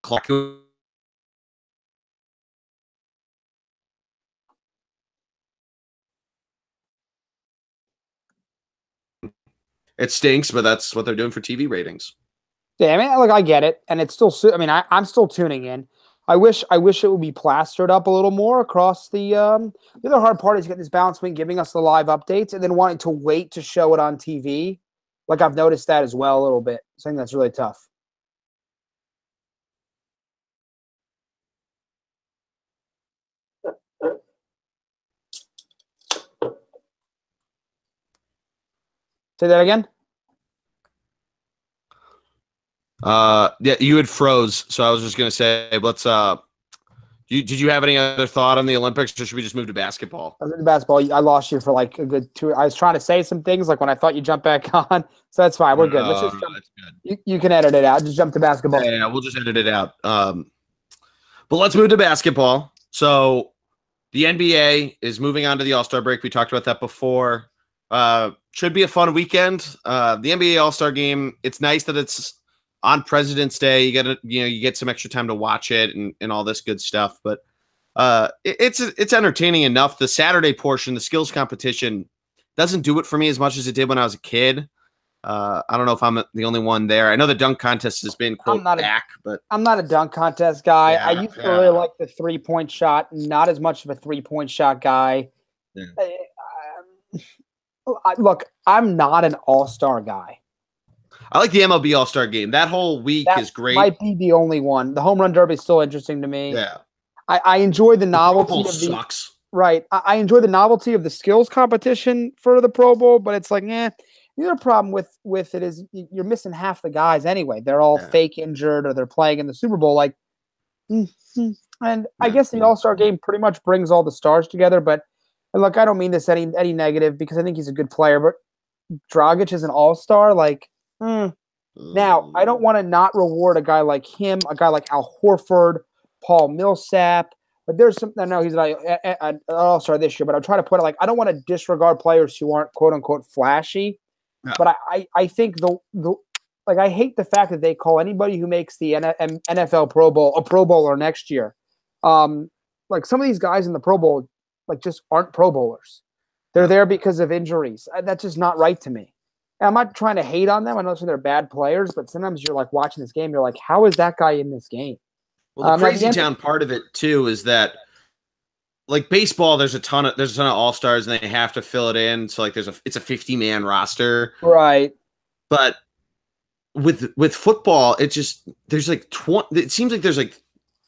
clock. It stinks, but that's what they're doing for TV ratings. Yeah, I mean, I get it, and it's still. I mean, I'm still tuning in. I wish it would be plastered up a little more across the. The other hard part is getting this balance between giving us the live updates and then wanting to wait to show it on TV. Like I've noticed that as well a little bit. So I think that's really tough. Say that again. Yeah, you had froze, so I was just gonna say, let's. Did you have any other thought on the Olympics, or should we just move to basketball? Basketball, I lost you for like a good 2. I was trying to say some things like when I thought you jumped back on, so that's fine. We're good. Let's just jump. That's good. You can edit it out. Just jump to basketball. Yeah, we'll just edit it out. But let's move to basketball. So the NBA is moving on to the All-Star break. We talked about that before. Should be a fun weekend. The NBA All-Star game. It's nice that it's on President's Day. You get some extra time to watch it and all this good stuff. But it's entertaining enough. The Saturday portion, the skills competition, doesn't do it for me as much as it did when I was a kid. I don't know if I'm the only one there. I know the dunk contest has been back, but I'm not a dunk contest guy. I used to really like the 3-point shot. Not as much of a 3-point shot guy. Yeah. Look, I'm not an all-star guy. I like the MLB All-Star game. That whole week is great. Might be the only one. The home run derby is still interesting to me. Yeah. I enjoy the novelty of sucks. Right. I enjoy the novelty of the skills competition for the Pro Bowl, but it's like, the other problem with it is you're missing half the guys anyway. They're all fake injured or they're playing in the Super Bowl. Like, and I guess the All-Star game pretty much brings all the stars together. But look, I don't mean this any negative because I think he's a good player. But Dragic is an All-Star. Like, now I don't want to not reward a guy like him, a guy like Al Horford, Paul Millsap. But there's some. I know he's an All-Star this year, but I'm trying to put it like I don't want to disregard players who aren't quote unquote flashy. No. But I think like I hate the fact that they call anybody who makes the NFL Pro Bowl a Pro Bowler next year. Like some of these guys in the Pro Bowl like just aren't Pro Bowlers. They're there because of injuries. That's just not right to me. And I'm not trying to hate on them. I know they're bad players, but sometimes you're like watching this game, you're like, how is that guy in this game? Well, the crazy town part of it too is that, like baseball, there's a ton of all-stars and they have to fill it in. So like it's a 50-man roster, right? But with football, it seems like there's like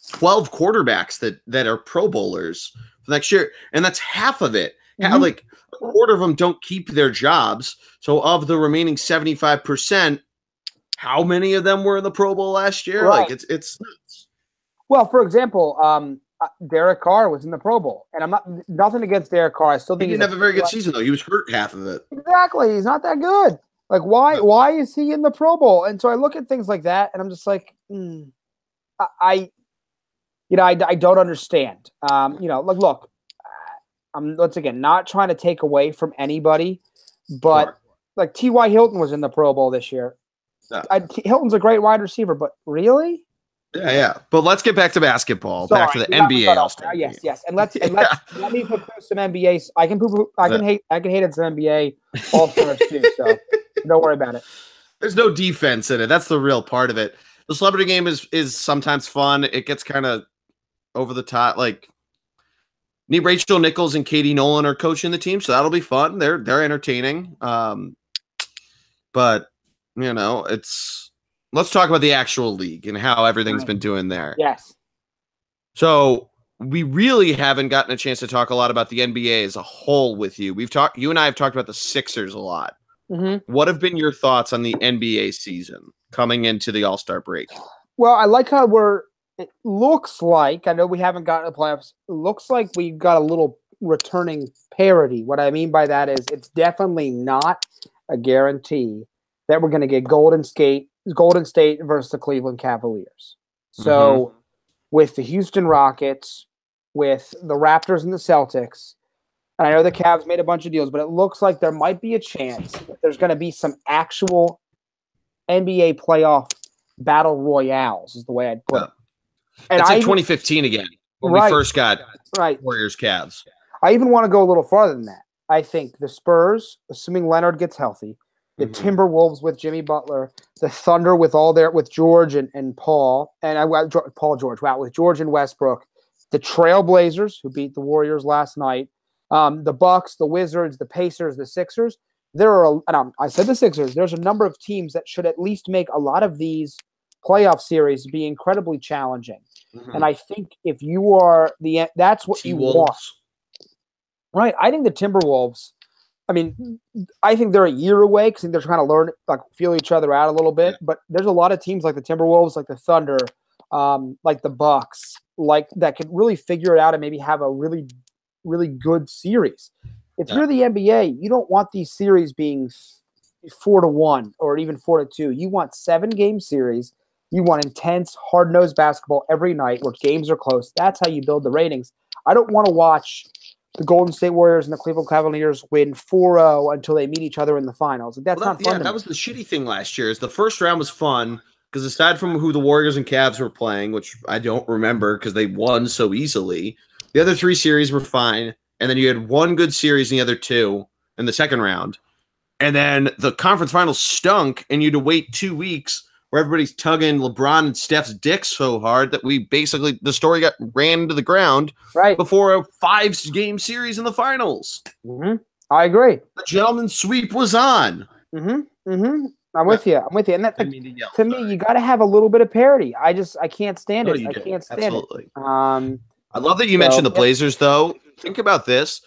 12 quarterbacks that are Pro Bowlers for next year, and that's half of it. Like a quarter of them don't keep their jobs. So of the remaining 75%, how many of them were in the Pro Bowl last year? Right. Like it's nuts. Well, for example, Derek Carr was in the Pro Bowl, and I'm nothing against Derek Carr. I still think he didn't have a very good season though. He was hurt half of it. Exactly, he's not that good. Like why is he in the Pro Bowl? And so I look at things like that, and I'm just like, I don't understand. Look, I'm once again not trying to take away from anybody, but like T.Y. Hilton was in the Pro Bowl this year. Yeah. Hilton's a great wide receiver, but really? Yeah. But let's get back to basketball. Sorry, back to the NBA All-Star. Yes. And let me put some NBA. I can hate it some NBA All-Stars too. So don't worry about it. There's no defense in it. That's the real part of it. The celebrity game is sometimes fun. It gets kind of over the top. Like Rachel Nichols and Katie Nolan are coaching the team, so that'll be fun. They're entertaining. But let's talk about the actual league and how everything's been doing there. Yes. So we really haven't gotten a chance to talk a lot about the NBA as a whole with you. You and I have talked about the Sixers a lot. Mm-hmm. What have been your thoughts on the NBA season coming into the All-Star break? Well, I like how it looks like, I know we haven't gotten to the playoffs, it looks like we got a little returning parity. What I mean by that is it's definitely not a guarantee that we're going to get Golden State versus the Cleveland Cavaliers. So with the Houston Rockets, with the Raptors and the Celtics, and I know the Cavs made a bunch of deals, but it looks like there might be a chance that there's going to be some actual NBA playoff battle royales, is the way I'd put it. And it's like 2015 again, when we first got Warriors Cavs. I even want to go a little farther than that. I think the Spurs, assuming Leonard gets healthy, the Timberwolves with Jimmy Butler, the Thunder with George and Paul, and Paul George, with George and Westbrook, the Trailblazers, who beat the Warriors last night, the Bucks, the Wizards, the Pacers, the Sixers. I said the Sixers. There's a number of teams that should at least make a lot of these playoff series be incredibly challenging. And I think if you are that's what you want. Right. I think the Timberwolves, I think they're a year away because they're trying to learn, like feel each other out a little bit. But there's a lot of teams like the Timberwolves, like the Thunder, like the Bucks, like that could really figure it out and maybe have a really, really good series. If you're the NBA, you don't want these series being 4-1 or even 4-2. You want 7-game series. You want intense, hard-nosed basketball every night where games are close. That's how you build the ratings. I don't want to watch the Golden State Warriors and the Cleveland Cavaliers win 4-0 until they meet each other in the finals. That's not fun. That was the shitty thing last year. Is the first round was fun because aside from who the Warriors and Cavs were playing, which I don't remember because they won so easily, the other 3 series were fine. And then you had one good series in the other 2 in the second round. And then the conference finals stunk, and you had to wait 2 weeks where everybody's tugging LeBron and Steph's dicks so hard that the story got ran to the ground before a 5-game series in the finals. I agree. The gentleman's sweep was on. I'm with you. And that, to me, you got to have a little bit of parity. I can't stand it. I can't stand it. I love that you mentioned the Blazers, though. think about this.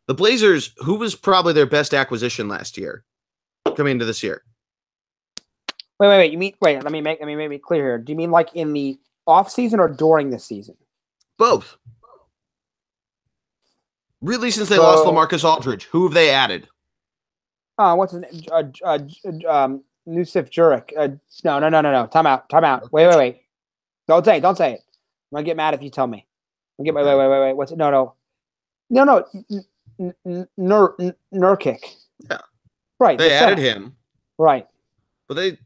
The Blazers, who was probably their best acquisition last year coming into this year? Wait. You mean let me make it clear here. Do you mean like in the off season or during the season? Both. Really, since they lost LaMarcus Aldridge, who have they added? What's his name? Nusif Jurek. No. Time out. Wait. Don't say it. I'm gonna get mad if you tell me. Wait. What's it? No. Nurkic. Yeah. Right. They added him. Right. But they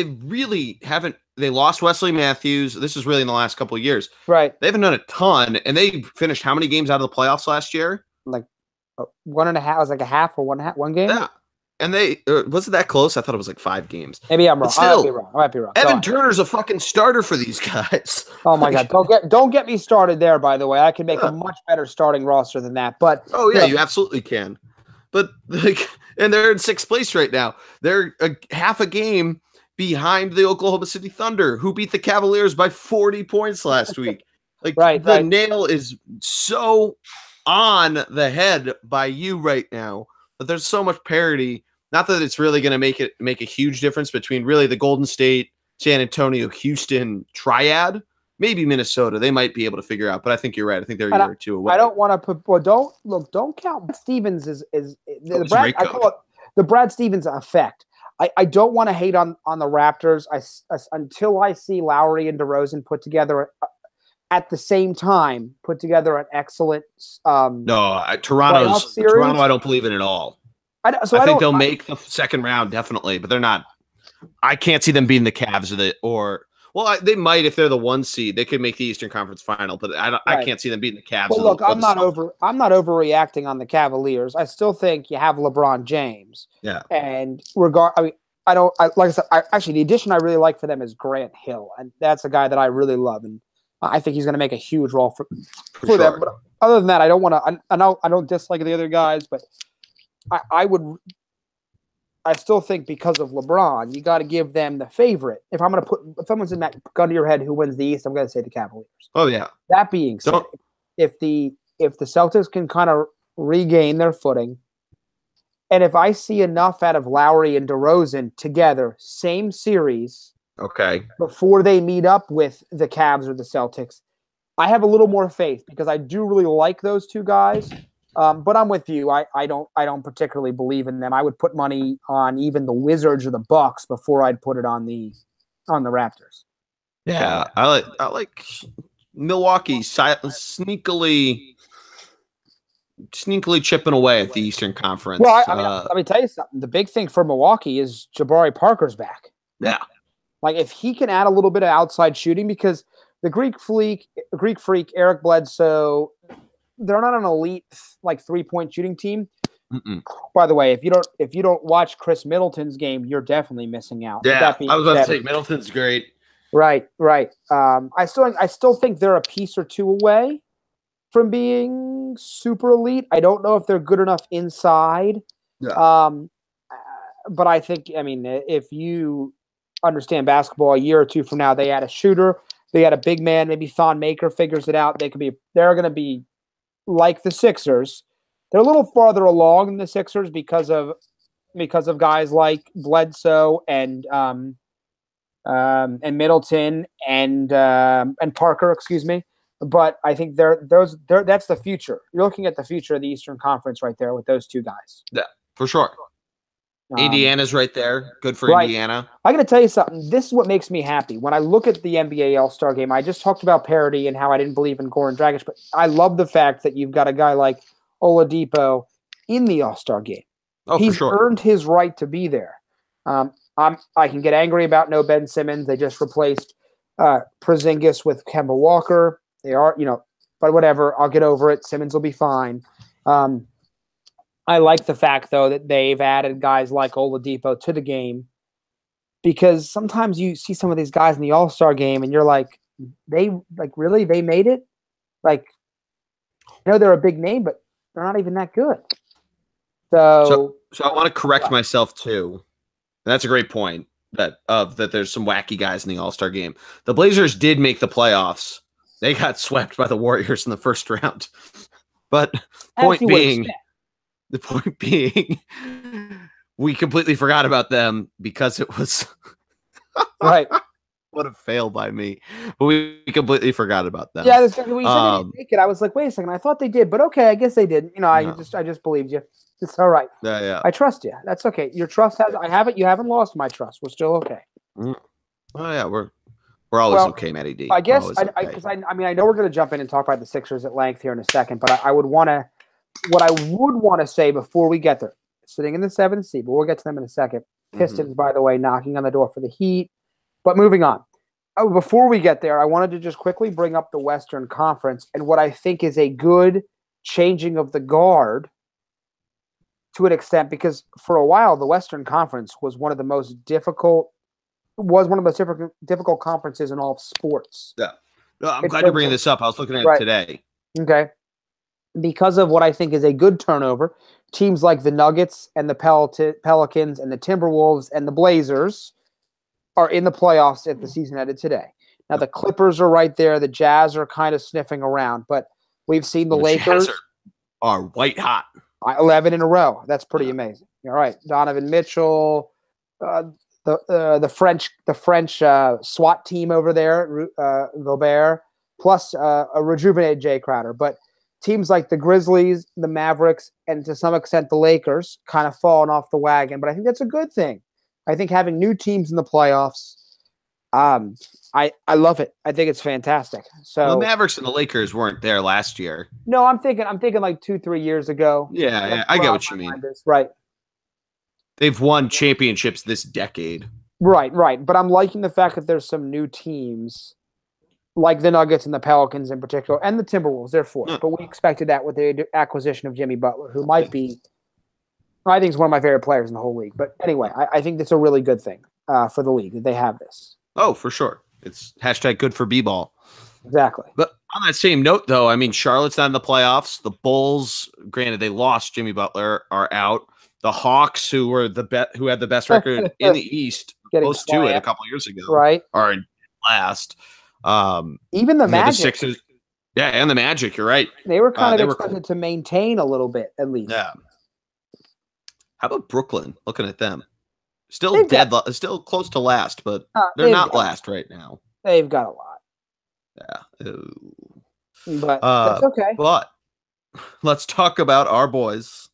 really haven't. They lost Wesley Matthews. This is really in the last couple of years. Right. They haven't done a ton, and they finished how many games out of the playoffs last year? Like 1.5. It was like a half or one game. Yeah. And they wasn't that close. I thought it was like 5 games. Maybe I'm wrong. Still, I might be wrong. Evan Turner's a fucking starter for these guys. Oh my god! Don't get me started there. By the way, I can make a much better starting roster than that. But you absolutely can. But and they're in 6th place right now. They're half a game behind the Oklahoma City Thunder, who beat the Cavaliers by 40 points last week. The nail is so on the head by you right now. But there's so much parity. Not that it's really going to make a huge difference between really the Golden State, San Antonio, Houston triad. Maybe Minnesota. They might be able to figure out. But I think you're right. I think they're a year or two away. I don't want to put. Well, don't count. Stevens is Brad. I call it the Brad Stevens effect. I don't want to hate on the Raptors. Until I see Lowry and DeRozan put together at the same time, put together an excellent. Toronto. I don't believe in at all. I think they'll make the second round definitely, but they're not. I can't see them beating the Cavs they might if they're the 1 seed. They could make the Eastern Conference Final, but I can't see them beating the Cavs. Well, look, I'm not overreacting on the Cavaliers. I still think you have LeBron James. Yeah. And actually the addition I really like for them is Grant Hill, and that's a guy that I really love, and I think he's going to make a huge role for sure. them. But other than that, I don't want to. I don't dislike the other guys, but I still think because of LeBron, you got to give them the favorite. If someone's in that gun to your head who wins the East, I'm going to say the Cavaliers. Oh yeah. That being said, if the Celtics can kind of regain their footing, and if I see enough out of Lowry and DeRozan together, same series, before they meet up with the Cavs or the Celtics, I have a little more faith because I do really like those two guys. But I'm with you. I don't particularly believe in them. I would put money on even the Wizards or the Bucks before I'd put it on the Raptors. Yeah, I like Milwaukee sneakily chipping away at the Eastern Conference. Well, let me tell you something. The big thing for Milwaukee is Jabari Parker's back. Yeah, like if he can add a little bit of outside shooting, because the Greek freak Eric Bledsoe. They're not an elite 3-point shooting team. Mm-mm. By the way, if you don't watch Chris Middleton's game, you're definitely missing out. Yeah, I was about to say Middleton's great. Right. I still think they're a piece or two away from being super elite. I don't know if they're good enough inside. Yeah. But I think if you understand basketball, a year or two from now, they had a shooter, they had a big man. Maybe Thon Maker figures it out. They're going to be. Like the Sixers, they're a little farther along than the Sixers because of guys like Bledsoe and Middleton and Parker, excuse me. But I think that's the future. You're looking at the future of the Eastern Conference right there with those two guys. Yeah, for sure. Indiana's right there. Good for Indiana. I'm going to tell you something. This is what makes me happy. When I look at the NBA All-Star game, I just talked about parity and how I didn't believe in Goran Dragic, but I love the fact that you've got a guy like Oladipo in the All-Star game. Oh, He's for sure. earned his right to be there. I can get angry about no Ben Simmons. They just replaced Porzingis with Kemba Walker. They are, but whatever. I'll get over it. Simmons will be fine. I like the fact, though, that they've added guys like Oladipo to the game, because sometimes you see some of these guys in the All-Star game and you're like, really? They made it? I know they're a big name, but they're not even that good. So I want to correct myself, too. And that's a great point that there's some wacky guys in the All-Star game. The Blazers did make the playoffs. They got swept by the Warriors in the first round. But As point you would being, expect. the point being, we completely forgot about them because it was Right. what a fail by me. But we completely forgot about them. Yeah, when you said they didn't make it, I was like, wait a second, I thought they did, but okay, I guess they didn't. You know, I No. just believed you. It's all right. Yeah. I trust you. That's okay. Your trust has I haven't you haven't lost my trust. We're still okay. Oh yeah, we're always okay, Matty D. I guess always okay. because I mean I know we're going to jump in and talk about the Sixers at length here in a second, but I would want to what I would want to say before we get there, sitting in the 7th seed, but we'll get to them in a second. Pistons, by the way, knocking on the door for the Heat. But moving on. Before we get there, I wanted to just quickly bring up the Western Conference and what I think is a good changing of the guard to an extent, because for a while the Western Conference was one of the most difficult conferences in all of sports. Yeah. No, I'm glad you're bringing this up. I was looking at it today. Okay. Because of what I think is a good turnover, teams like the Nuggets and the Pelicans and the Timberwolves and the Blazers are in the playoffs if the season ended today. Now, the Clippers are right there. The Jazz are kind of sniffing around, but we've seen the Lakers are white hot. 11 in a row. That's pretty amazing. All right. Donovan Mitchell, the French SWAT team over there, Gobert, plus a rejuvenated Jay Crowder. But teams like the Grizzlies, the Mavericks, and to some extent the Lakers kind of falling off the wagon. But I think that's a good thing. I think having new teams in the playoffs, I love it. I think it's fantastic. So the Mavericks and the Lakers weren't there last year. No, I'm thinking like 2-3 years ago. Yeah, I get what you mean. Right. They've won championships this decade. Right. But I'm liking the fact that there's some new teams like the Nuggets and the Pelicans in particular, and the Timberwolves. They're fourth, but we expected that with the acquisition of Jimmy Butler, who might be, I think, is one of my favorite players in the whole league. But anyway, I think that's a really good thing for the league that they have this. Oh, for sure. It's #good for B-ball. Exactly. But on that same note, though, I mean, Charlotte's not in the playoffs. The Bulls, granted, they lost Jimmy Butler, are out. The Hawks, who had the best record in the East, close to it a couple years ago, right, are in last. Even the Magic, the Sixers, and the Magic. You're right. They were kind of expected to maintain a little bit, at least. Yeah. How about Brooklyn? Looking at them, still still close to last, but they're not last right now. They've got a lot. Yeah, but that's okay. But let's talk about our boys,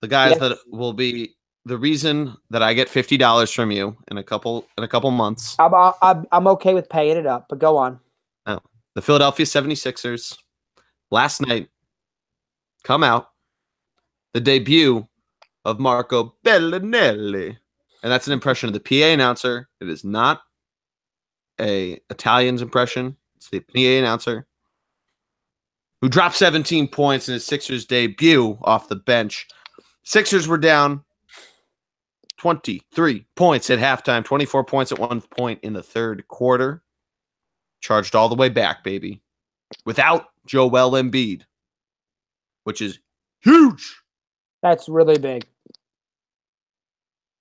the guys that will be the reason that I get $50 from you in a couple months. I'm okay with paying it up, but go on. Oh, the Philadelphia 76ers last night come out, the debut of Marco Bellinelli, and that's an impression of the PA announcer. It is not a Italian's impression. It's the PA announcer who dropped 17 points in his Sixers debut off the bench. Sixers were down 23 points at halftime, 24 points at one point in the third quarter. Charged all the way back, baby. Without Joel Embiid, which is huge. That's really big.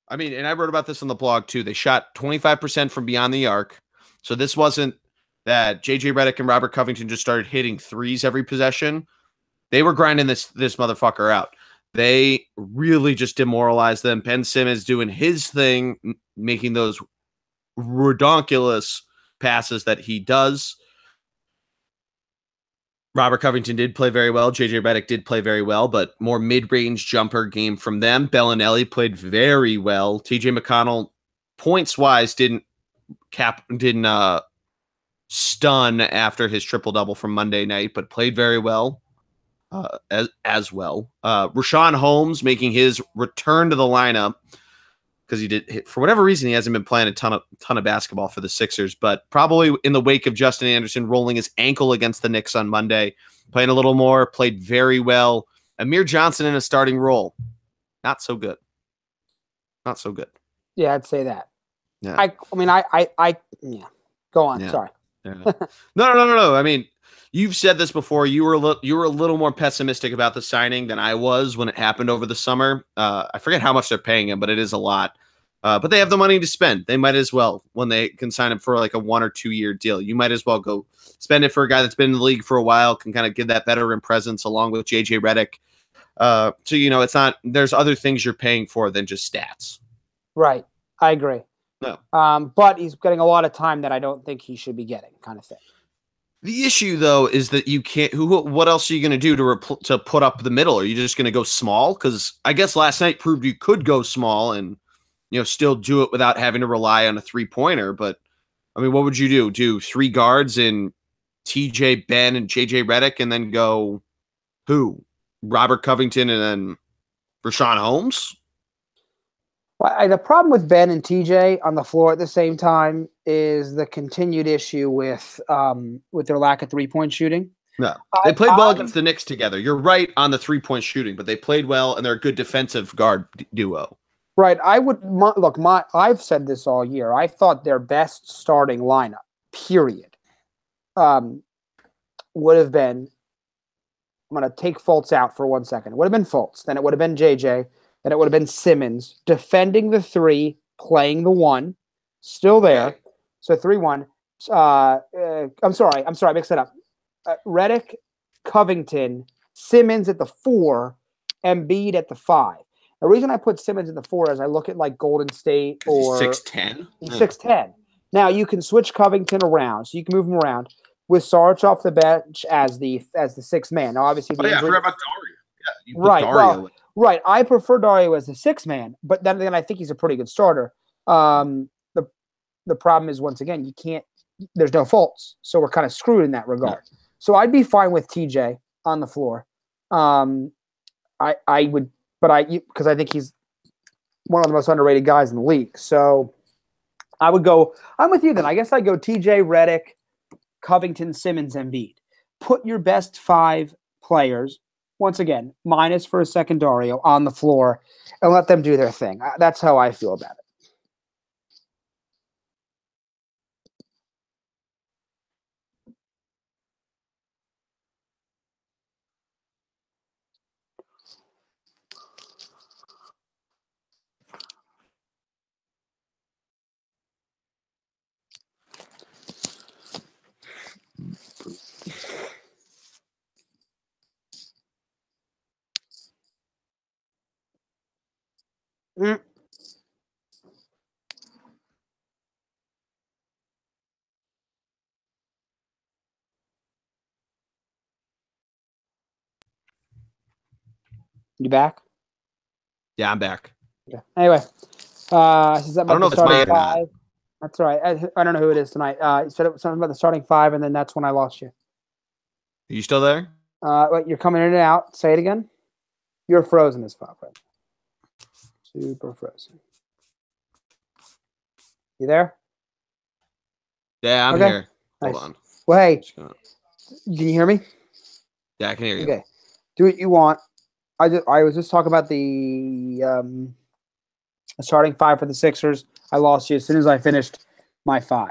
I mean, and I wrote about this on the blog too. They shot 25% from beyond the arc. So this wasn't that JJ Redick and Robert Covington just started hitting threes every possession. They were grinding this motherfucker out. They really just demoralized them. Ben Simmons doing his thing, making those redonkulous passes that he does. Robert Covington did play very well. JJ Redick did play very well, but more mid-range jumper game from them. Bellinelli played very well. TJ McConnell, points-wise, didn't stun after his triple-double from Monday night, but played very well as well. Rashawn Holmes making his return to the lineup because he did, for whatever reason, he hasn't been playing a ton of basketball for the Sixers, but probably in the wake of Justin Anderson rolling his ankle against the Knicks on Monday, playing a little more, played very well. Amir Johnson in a starting role, not so good. Not so good. Yeah, I'd say that. Yeah. I mean, yeah. Go on. Yeah. Sorry. Yeah. No. I mean, you've said this before. You were a little more pessimistic about the signing than I was when it happened over the summer. I forget how much they're paying him, but it is a lot. But they have the money to spend. They might as well when they can sign him for like a 1 or 2 year deal. You might as well go spend it for a guy that's been in the league for a while, can kind of give that veteran presence along with JJ Redick. So, it's not, there's other things you're paying for than just stats. Right. I agree. No. But he's getting a lot of time that I don't think he should be getting, kind of thing. The issue, though, is that you can't. What else are you going to do to put up the middle? Are you just going to go small? Because I guess last night proved you could go small and still do it without having to rely on a 3-pointer. But I mean, what would you do? Do 3 guards in TJ, Ben, and JJ Redick, and then go who? Robert Covington and then Rashawn Holmes? Well, the problem with Ben and TJ on the floor at the same time is the continued issue with their lack of 3-point shooting. No, they played well against the Knicks together. You're right on the 3-point shooting, but they played well and they're a good defensive guard duo. Right. I've said this all year. I thought their best starting lineup, period, would have been. I'm going to take Fultz out for 1 second. It would have been Fultz. Then it would have been JJ. Then it would have been Simmons defending the 3, playing the 1, still there. Okay. So 3-1. I'm sorry. I mixed it up. Redick, Covington, Simmons at the 4, Embiid at the 5. The reason I put Simmons in the 4 is I look at like Golden State or 6'10". He's 6'10". Now you can switch Covington around, so you can move him around with Sarge off the bench as the 6th man. Now obviously, I forgot about Dario. Yeah, right. Dario. Well, right. I prefer Dario as the 6th man, but then I think he's a pretty good starter. The problem is once again you can't. There's no faults, so we're kind of screwed in that regard. Yeah. So I'd be fine with TJ on the floor. I would. But because I think he's one of the most underrated guys in the league. So I would go, I'm with you then. I guess I'd go TJ, Redick, Covington, Simmons, Embiid. Put your best 5 players, once again, minus for a second Dario, on the floor and let them do their thing. That's how I feel about it. Mm. You back? Yeah, I'm back. Yeah. Anyway, I don't know if it's my or not. That's all right. I don't know who it is tonight. You said it was something about the starting 5, and then that's when I lost you. Are you still there? Wait, you're coming in and out. Say it again. You're frozen as fuck, right? Super frozen. You there? Yeah, I'm here. Hold on. Well, hey, can you hear me? Yeah, I can hear you. Okay. Do what you want. I was just talking about the starting 5 for the Sixers. I lost you as soon as I finished my 5.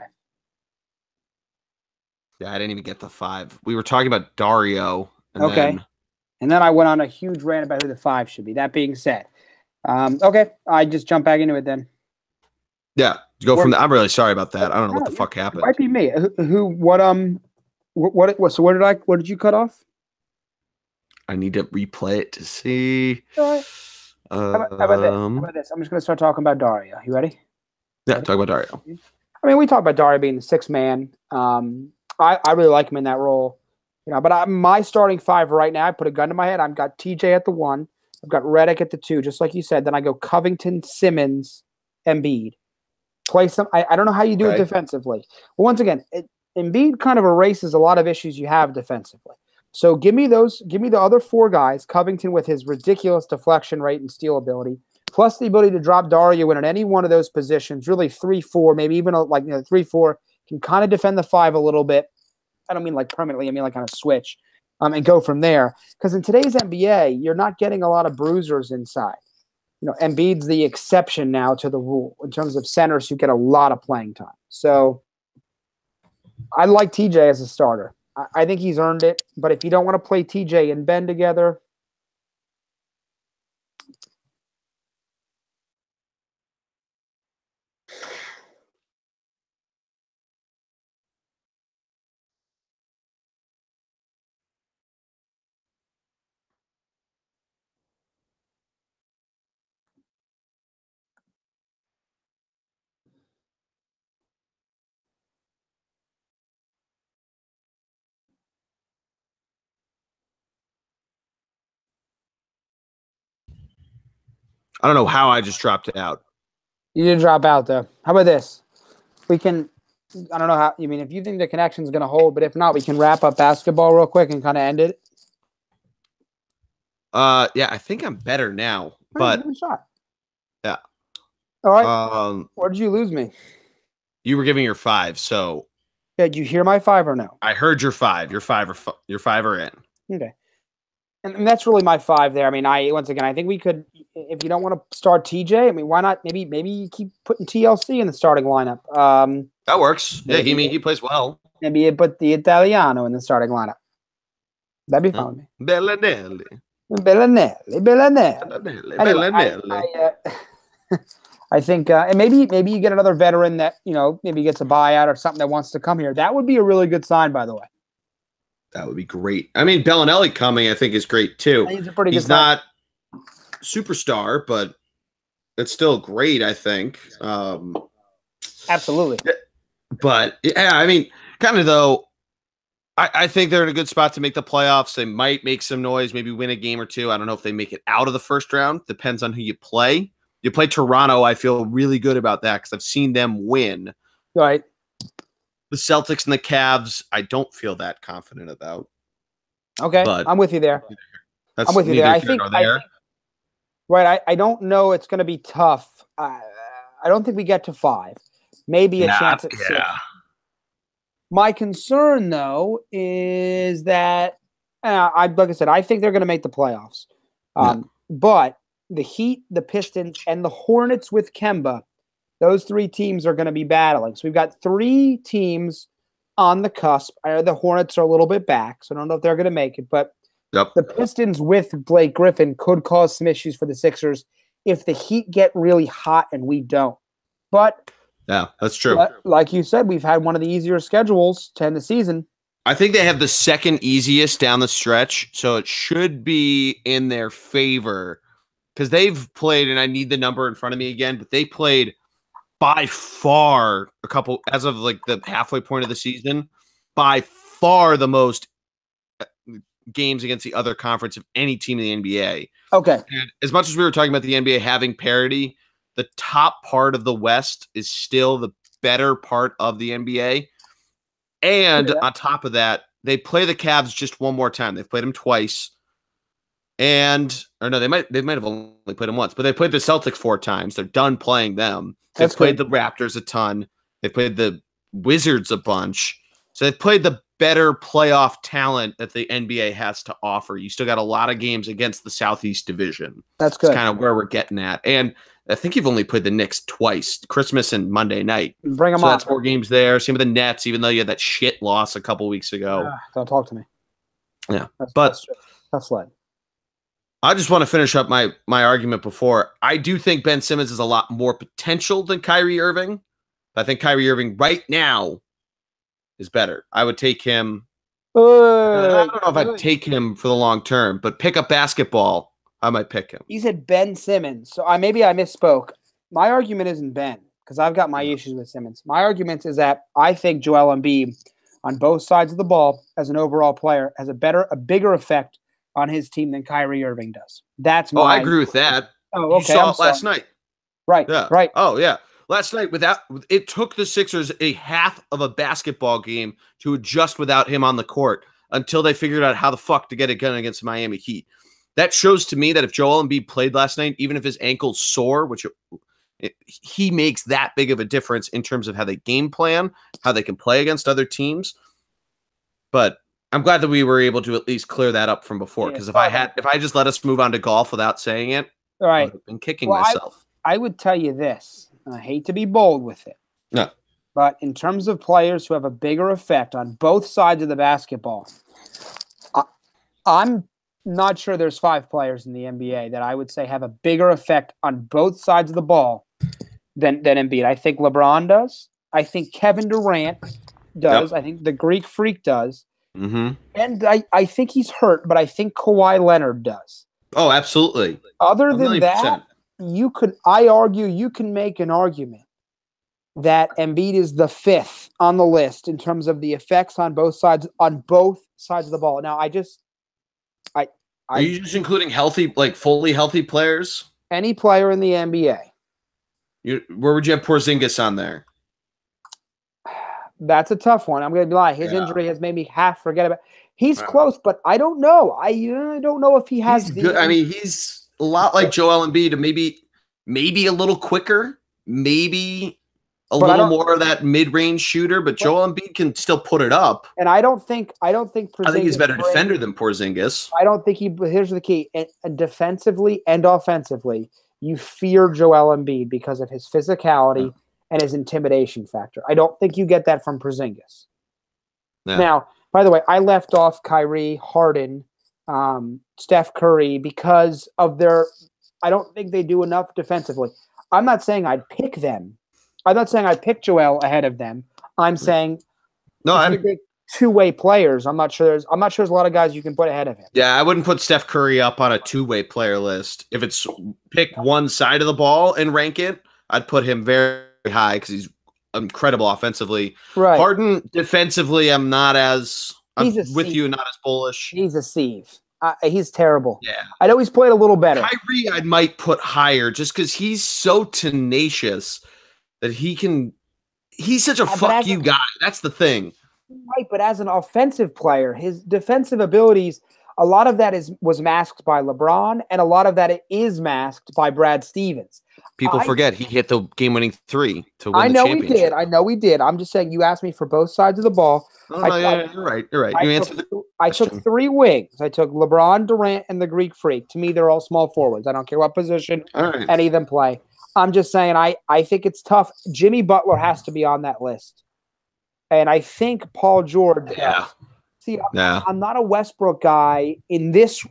Yeah, I didn't even get the 5. We were talking about Dario. And then I went on a huge rant about who the 5 should be. That being said, okay, I just jump back into it then. Yeah, go from I'm really sorry about that. I don't know what the fuck happened. It might be me. What did you cut off? I need to replay it to see. All right. How about this? I'm just going to start talking about Dario. You ready? Yeah, talk about Dario. I mean, we talk about Dario being the 6th man. I really like him in that role. But my starting 5 right now, I put a gun to my head. I've got TJ at the 1. I've got Redick at the 2, just like you said. Then I go Covington, Simmons, Embiid. Play some. I don't know how you do it defensively. Well, once again, Embiid kind of erases a lot of issues you have defensively. So give me the other 4 guys, Covington with his ridiculous deflection rate and steal ability, plus the ability to drop Dario in at any one of those positions, really 3-4, maybe even 3-4, can kind of defend the 5 a little bit. I don't mean like permanently, I mean like kind of switch and go from there. Because in today's NBA, you're not getting a lot of bruisers inside. Embiid's the exception now to the rule in terms of centers who get a lot of playing time. So I like TJ as a starter. I think he's earned it. But if you don't want to play TJ and Ben together, I don't know how I just dropped out. You didn't drop out though. How about this? We can. I don't know how. You mean if you think the connection's going to hold, but if not, we can wrap up basketball real quick and kind of end it. Yeah, I think I'm better now, All right, but give it a shot. yeah. All right. Where did you lose me? You were giving your 5, so Yeah, did you hear my 5 or no? I heard your 5. Your 5 are in. Okay. And that's really my 5 there. I mean, once again, I think we could, if you don't want to start TJ, I mean, why not? Maybe you keep putting TLC in the starting lineup. That works. Yeah, he plays well. Maybe you put the Italiano in the starting lineup. That'd be fun with me. Bellinelli. Anyway, I think, and maybe you get another veteran that maybe gets a buyout or something that wants to come here. That would be a really good sign, by the way. That would be great. I mean, Bellinelli coming, I think, is great too. He's not superstar, but it's still great, I think. Absolutely. But yeah, I mean, kind of though, I think they're in a good spot to make the playoffs. They might make some noise, maybe win a game or two. I don't know if they make it out of the first round. Depends on who you play. You play Toronto, I feel really good about that because I've seen them win. Right. The Celtics and the Cavs, I don't feel that confident about. Okay, but I'm with you there. I'm with you there. I think right. I don't know. It's going to be tough. I don't think we get to 5. Maybe a chance at 6. My concern, though, is that like I said, I think they're going to make the playoffs. But the Heat, the Pistons, and the Hornets with Kemba, those 3 teams are going to be battling. So we've got 3 teams on the cusp. I know the Hornets are a little bit back, so I don't know if they're going to make it. But the Pistons with Blake Griffin could cause some issues for the Sixers if the Heat get really hot and we don't. But yeah, that's true. Like you said, we've had one of the easier schedules to end the season. I think they have the second easiest down the stretch, so it should be in their favor because they've played, and I need the number in front of me again, but they played by far a couple, as of like the halfway point of the season, by far the most games against the other conference of any team in the NBA. Okay. And as much as we were talking about the NBA having parity, the top part of the West is still the better part of the NBA. And on top of that, they play the Cavs just one more time. They've played them twice. They might have only played them once, but they played the Celtics 4 times. They're done playing them. They've played the Raptors a ton. They've played the Wizards a bunch. So they've played the better playoff talent that the NBA has to offer. You still got a lot of games against the Southeast Division. That's good. That's kind of where we're getting at. And I think you've only played the Knicks twice, Christmas and Monday night. Bring them on. That's 4 games there. Same with the Nets, even though you had that shit loss a couple weeks ago. Don't talk to me. Yeah. That's sled. I just want to finish up my argument before. I do think Ben Simmons has a lot more potential than Kyrie Irving. But I think Kyrie Irving right now is better. I would take him. I don't know if I'd take him for the long term, but pick up basketball, I might pick him. You said Ben Simmons. So maybe I misspoke. My argument isn't Ben, because I've got my issues with Simmons. My argument is that I think Joel Embiid, on both sides of the ball, as an overall player, has a bigger effect on his team than Kyrie Irving does. That's my. I agree with that. Oh, okay. You saw it last night. Right. Yeah. Right. Oh, yeah. Last night, it took the Sixers a half of a basketball game to adjust without him on the court until they figured out how the fuck to get it done against the Miami Heat. That shows to me that if Joel Embiid played last night, even if his ankle's sore, which he makes that big of a difference in terms of how they game plan, how they can play against other teams. But I'm glad that we were able to at least clear that up from before. Because if I just let us move on to golf without saying it, all right, I would have been kicking myself. I would tell you this. I hate to be bold with it. No. But in terms of players who have a bigger effect on both sides of the basketball, I'm not sure there's 5 players in the NBA that I would say have a bigger effect on both sides of the ball than Embiid. I think LeBron does. I think Kevin Durant does. Yep. I think the Greek Freak does. Mm-hmm. And I think he's hurt, but I think Kawhi Leonard does. Oh, absolutely. Other than that, you can make an argument that Embiid is the 5th on the list in terms of the effects on both sides of the ball. Now, are you just including healthy, like fully healthy players? Any player in the NBA. Where would you have Porzingis on there? That's a tough one. I'm going to be lying. His injury has made me half forget about. He's close, but I don't know. I don't know if he has. He's good. I mean, he's a lot like Joel Embiid, maybe a little quicker, maybe a little more of that mid-range shooter. But Joel Embiid can still put it up. And I think he's a better defender than Porzingis. I don't think he. Here's the key: and defensively and offensively, you fear Joel Embiid because of his physicality and his intimidation factor. I don't think you get that from Porzingis. Yeah. Now, by the way, I left off Kyrie, Harden, Steph Curry because of their – I don't think they do enough defensively. I'm not saying I'd pick them. I'm not saying I'd pick Joel ahead of them. I'm saying two-way players. I'm not sure there's a lot of guys you can put ahead of him. Yeah, I wouldn't put Steph Curry up on a two-way player list. If it's pick one side of the ball and rank it, I'd put him very high because he's incredible offensively. Right. Harden defensively, I'm with you, not as bullish. He's a sieve. He's terrible. Yeah. I know he's played a little better. Kyrie, I might put higher just because he's so tenacious that he's such a fuck you guy. That's the thing. Right, but as an offensive player, his defensive abilities, a lot of that was masked by LeBron, and a lot of that is masked by Brad Stevens. People forget he hit the game-winning three to win the championship. I know he did. I'm just saying you asked me for both sides of the ball. You're right. I took three wings. I took LeBron, Durant, and the Greek Freak. To me, they're all small forwards. I don't care what position any of them play. I'm just saying I think it's tough. Jimmy Butler has to be on that list. And I think Paul George. Yeah. See, I'm not a Westbrook guy in this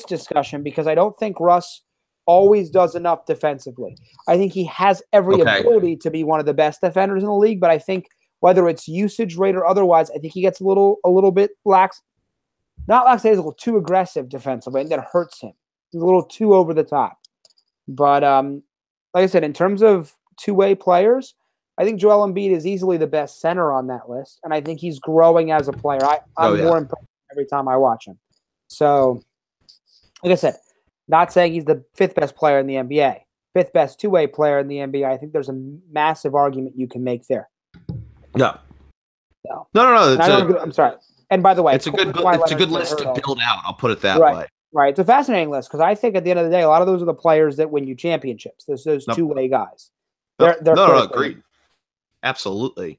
discussion because I don't think Russ always does enough defensively. I think he has every ability to be one of the best defenders in the league, but I think whether it's usage rate or otherwise, I think he gets a little bit lax. Not lackadaisical, too aggressive defensively, and that hurts him. He's a little too over the top. But like I said, in terms of two-way players, I think Joel Embiid is easily the best center on that list, and I think he's growing as a player. I'm more impressed every time I watch him. So, like I said, not saying he's the fifth best player in the NBA, fifth best two-way player in the NBA. I think there's a massive argument you can make there. No. So, no. I'm sorry. And by the way, it's a good list to build out. I'll put it that way. Right. It's a fascinating list because I think at the end of the day, a lot of those are the players that win you championships. There's those two-way guys. No, agreed. Absolutely.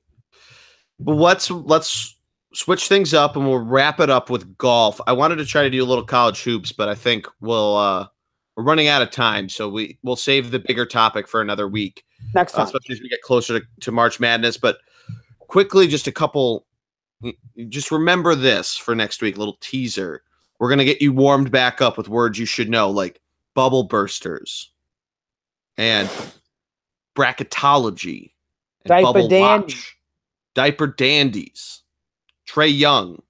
But let's switch things up and we'll wrap it up with golf. I wanted to try to do a little college hoops, but I think we're running out of time, so we'll save the bigger topic for another week. Next time, especially as we get closer to March Madness. But quickly, just a couple. Just remember this for next week. A little teaser. We're gonna get you warmed back up with words you should know, like bubble bursters and bracketology. Diaper dandies. Trae Young.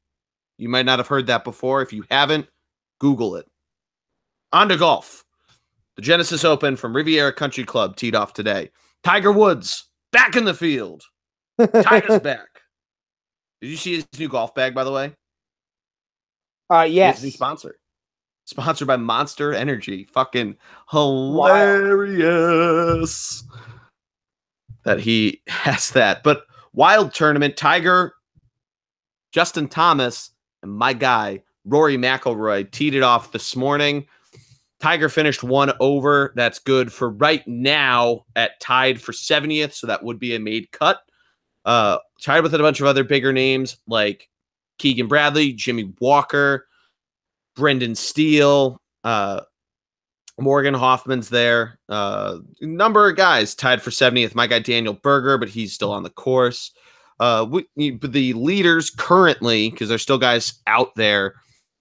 You might not have heard that before. If you haven't, Google it. On to golf. The Genesis Open from Riviera Country Club teed off today. Tiger Woods back in the field. Tiger's back. Did you see his new golf bag, by the way? Yes. His new sponsor. Sponsored by Monster Energy. Fucking hilarious. Wow. That he has that. But wild tournament, Tiger, Justin Thomas, and my guy, Rory McIlroy, teed it off this morning. Tiger finished 1 over. That's good for right now at tied for 70th, so that would be a made cut. Tied with a bunch of other bigger names like Keegan Bradley, Jimmy Walker, Brendan Steele, Morgan Hoffman's there. Number of guys tied for 70th. My guy Daniel Berger, but he's still on the course. The leaders currently, because there's still guys out there,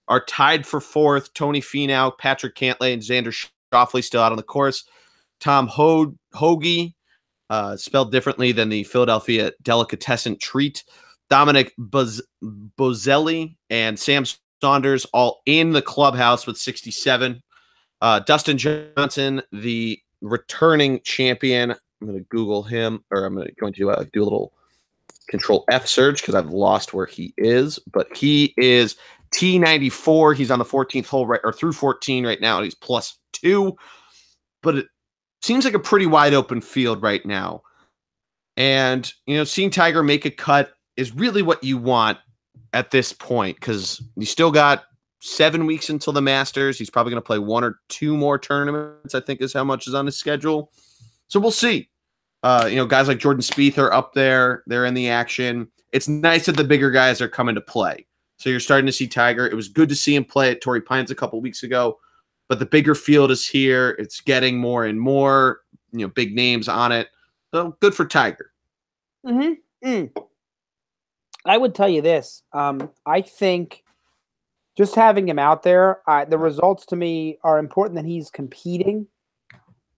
are tied for 4th. Tony Finau, Patrick Cantlay, and Xander Schauffele still out on the course. Tom Hoagie, spelled differently than the Philadelphia Delicatessen Treat. Dominic Bozelli and Sam Saunders all in the clubhouse with 67. Dustin Johnson, the returning champion. I'm going to Google him, or I'm going to do a little Control F search because I've lost where he is. But he is T94. He's on the 14th hole or through 14 right now. And he's +2. but it seems like a pretty wide open field right now. And, seeing Tiger make a cut is really what you want at this point, because you still got 7 weeks until the Masters. He's probably going to play 1 or 2 more tournaments, I think is how much is on his schedule. So we'll see. Guys like Jordan Spieth are up there. They're in the action. It's nice that the bigger guys are coming to play. So you're starting to see Tiger. It was good to see him play at Torrey Pines a couple weeks ago, but the bigger field is here. It's getting more and more, big names on it. So good for Tiger. I would tell you this. I think just having him out there, the results to me are important that he's competing,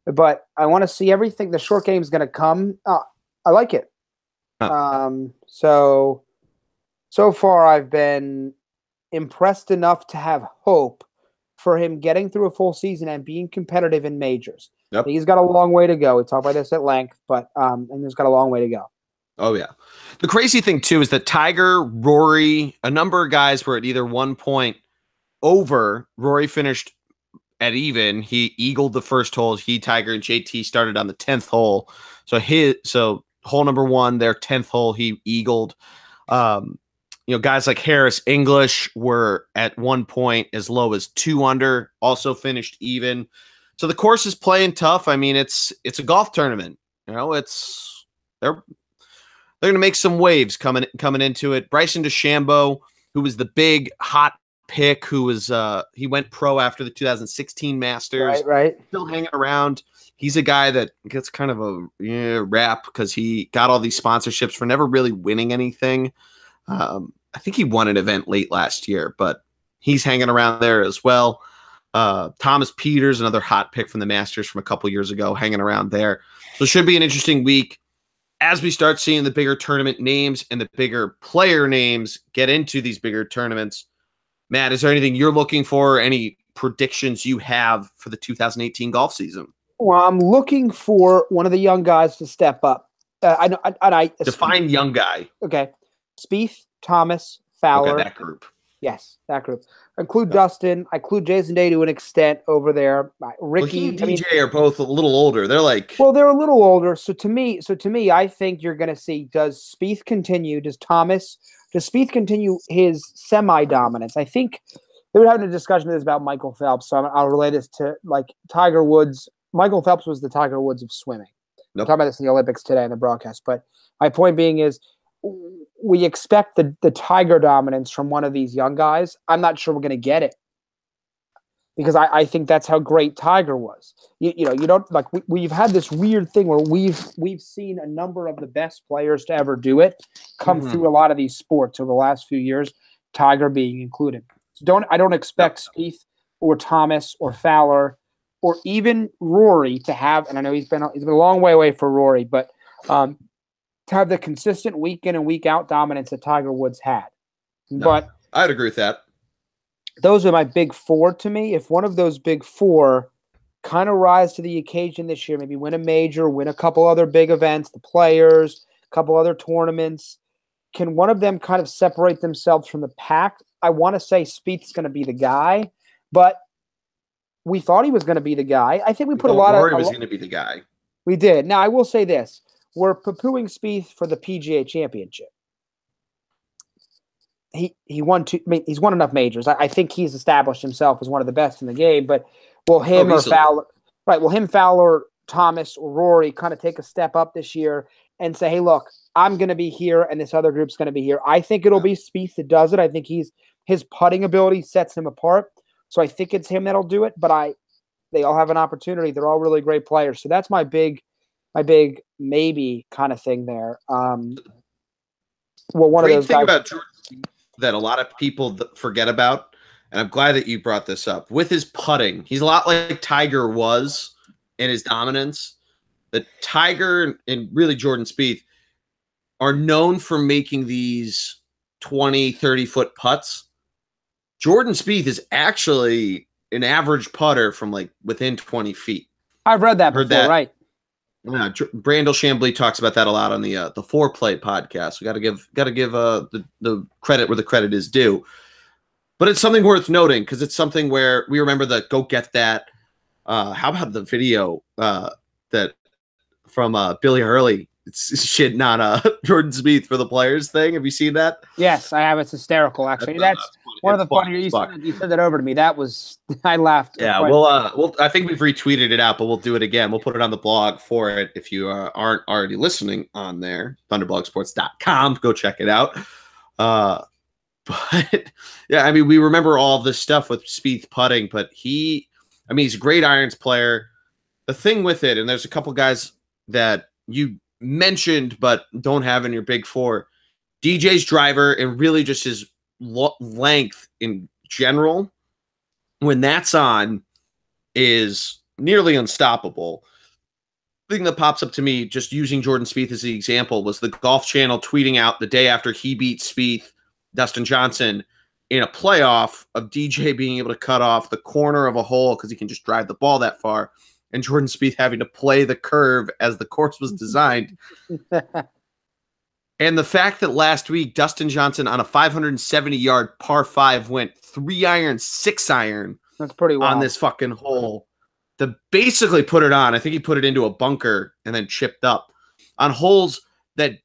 but I want to see everything. The short game is going to come. I like it. So far I've been impressed enough to have hope for him getting through a full season and being competitive in majors. Yep. He's got a long way to go. We talked about this at length, but and he's got a long way to go. Oh, yeah. The crazy thing, too, is that Tiger, Rory, a number of guys were at either one point over. Rory finished at even. He eagled the first hole. Tiger, and JT started on the 10th hole. So hole number 1, their 10th hole, he eagled. Guys like Harris English were at one point as low as 2 under, also finished even. So the course is playing tough. I mean, it's a golf tournament. They're going to make some waves coming into it. Bryson DeChambeau, who was the big hot pick, he went pro after the 2016 Masters. Right. Still hanging around. He's a guy that gets kind of a rap because he got all these sponsorships for never really winning anything. I think he won an event late last year, but he's hanging around there as well. Thomas Peters, another hot pick from the Masters from a couple years ago, hanging around there. So it should be an interesting week. As we start seeing the bigger tournament names and the bigger player names get into these bigger tournaments, Matt, is there anything you're looking for? Any predictions you have for the 2018 golf season? Well, I'm looking for one of the young guys to step up. Define young guy. Okay. Spieth, Thomas, Fowler. Okay, that group. Yes, that group. I include Dustin. I include Jason Day to an extent over there. Ricky, well, he and DJ are both a little older. They're they're a little older. So to me, I think you're going to see, does Spieth continue? Does Spieth continue his semi-dominance? I think they were having a discussion about Michael Phelps. So I'll relate this to Tiger Woods. Michael Phelps was the Tiger Woods of swimming. Nope. Talking about this in the Olympics today in the broadcast. But my point being is, we expect the Tiger dominance from one of these young guys. I'm not sure we're going to get it because I think that's how great Tiger was. You don't we've had this weird thing where we've seen a number of the best players to ever do it come through a lot of these sports over the last few years, Tiger being included. So I don't expect Spieth or Thomas or Fowler or even Rory to have, and I know he's been a long way away for Rory, but to have the consistent week in and week out dominance that Tiger Woods had. But I'd agree with that. Those are my big 4 to me. If one of those big 4 kind of rise to the occasion this year, maybe win a major, win a couple other big events, the Players, a couple other tournaments, can one of them kind of separate themselves from the pack? I want to say Spieth's going to be the guy, but we thought he was going to be the guy. I think we put a lot of... Rory was going to be the guy. We did. Now, I will say this. We're poo-pooing Spieth for the PGA Championship. He won he's won enough majors. I think he's established himself as one of the best in the game. But will him or Fowler, Will him, Fowler, Thomas, or Rory kind of take a step up this year and say, "Hey, look, I'm going to be here, and this other group's going to be here"? I think it'll be Spieth that does it. I think his putting ability sets him apart. So I think it's him that'll do it. But they all have an opportunity. They're all really great players. So that's my big maybe kind of thing there. One of those thing guys about Jordan that a lot of people forget about, and I'm glad that you brought this up, with his putting, he's a lot like Tiger was in his dominance. The Tiger and really Jordan Spieth are known for making these 20, 30-foot putts. Jordan Spieth is actually an average putter from within 20 feet. I've read that before, right? Brandel Chambly talks about that a lot on the Foreplay podcast. We got to give the credit where the credit is due. But it's something worth noting because it's something where we remember the "go get that." How about the video that from Billy Hurley? It's shitting on Jordan Spieth for the players thing. Have you seen that? Yes, I have. It's hysterical, actually. That's one of the funnier. You said that over to me. That was I laughed. Yeah, we'll. I think we've retweeted it out, but we'll do it again. We'll put it on the blog for it if you aren't already listening on there. Thunderblogsports.com. Go check it out. But yeah, I mean, we remember all of this stuff with Spieth putting, but he's a great irons player. The thing with it, and there's a couple guys that you mentioned but don't have in your big four. DJ's driver and really just his length in general, when that's on, is nearly unstoppable. The thing that pops up to me, just using Jordan Spieth as the example, was the Golf Channel tweeting out the day after he beat Spieth, Dustin Johnson, in a playoff of DJ being able to cut off the corner of a hole because he can just drive the ball that far, and Jordan Spieth having to play the curve as the course was designed. And the fact that last week Dustin Johnson on a 570-yard par 5 went 3-iron, 6-iron. That's pretty wild. On this fucking hole to basically put it on. I think he put it into a bunker and then chipped up on holes that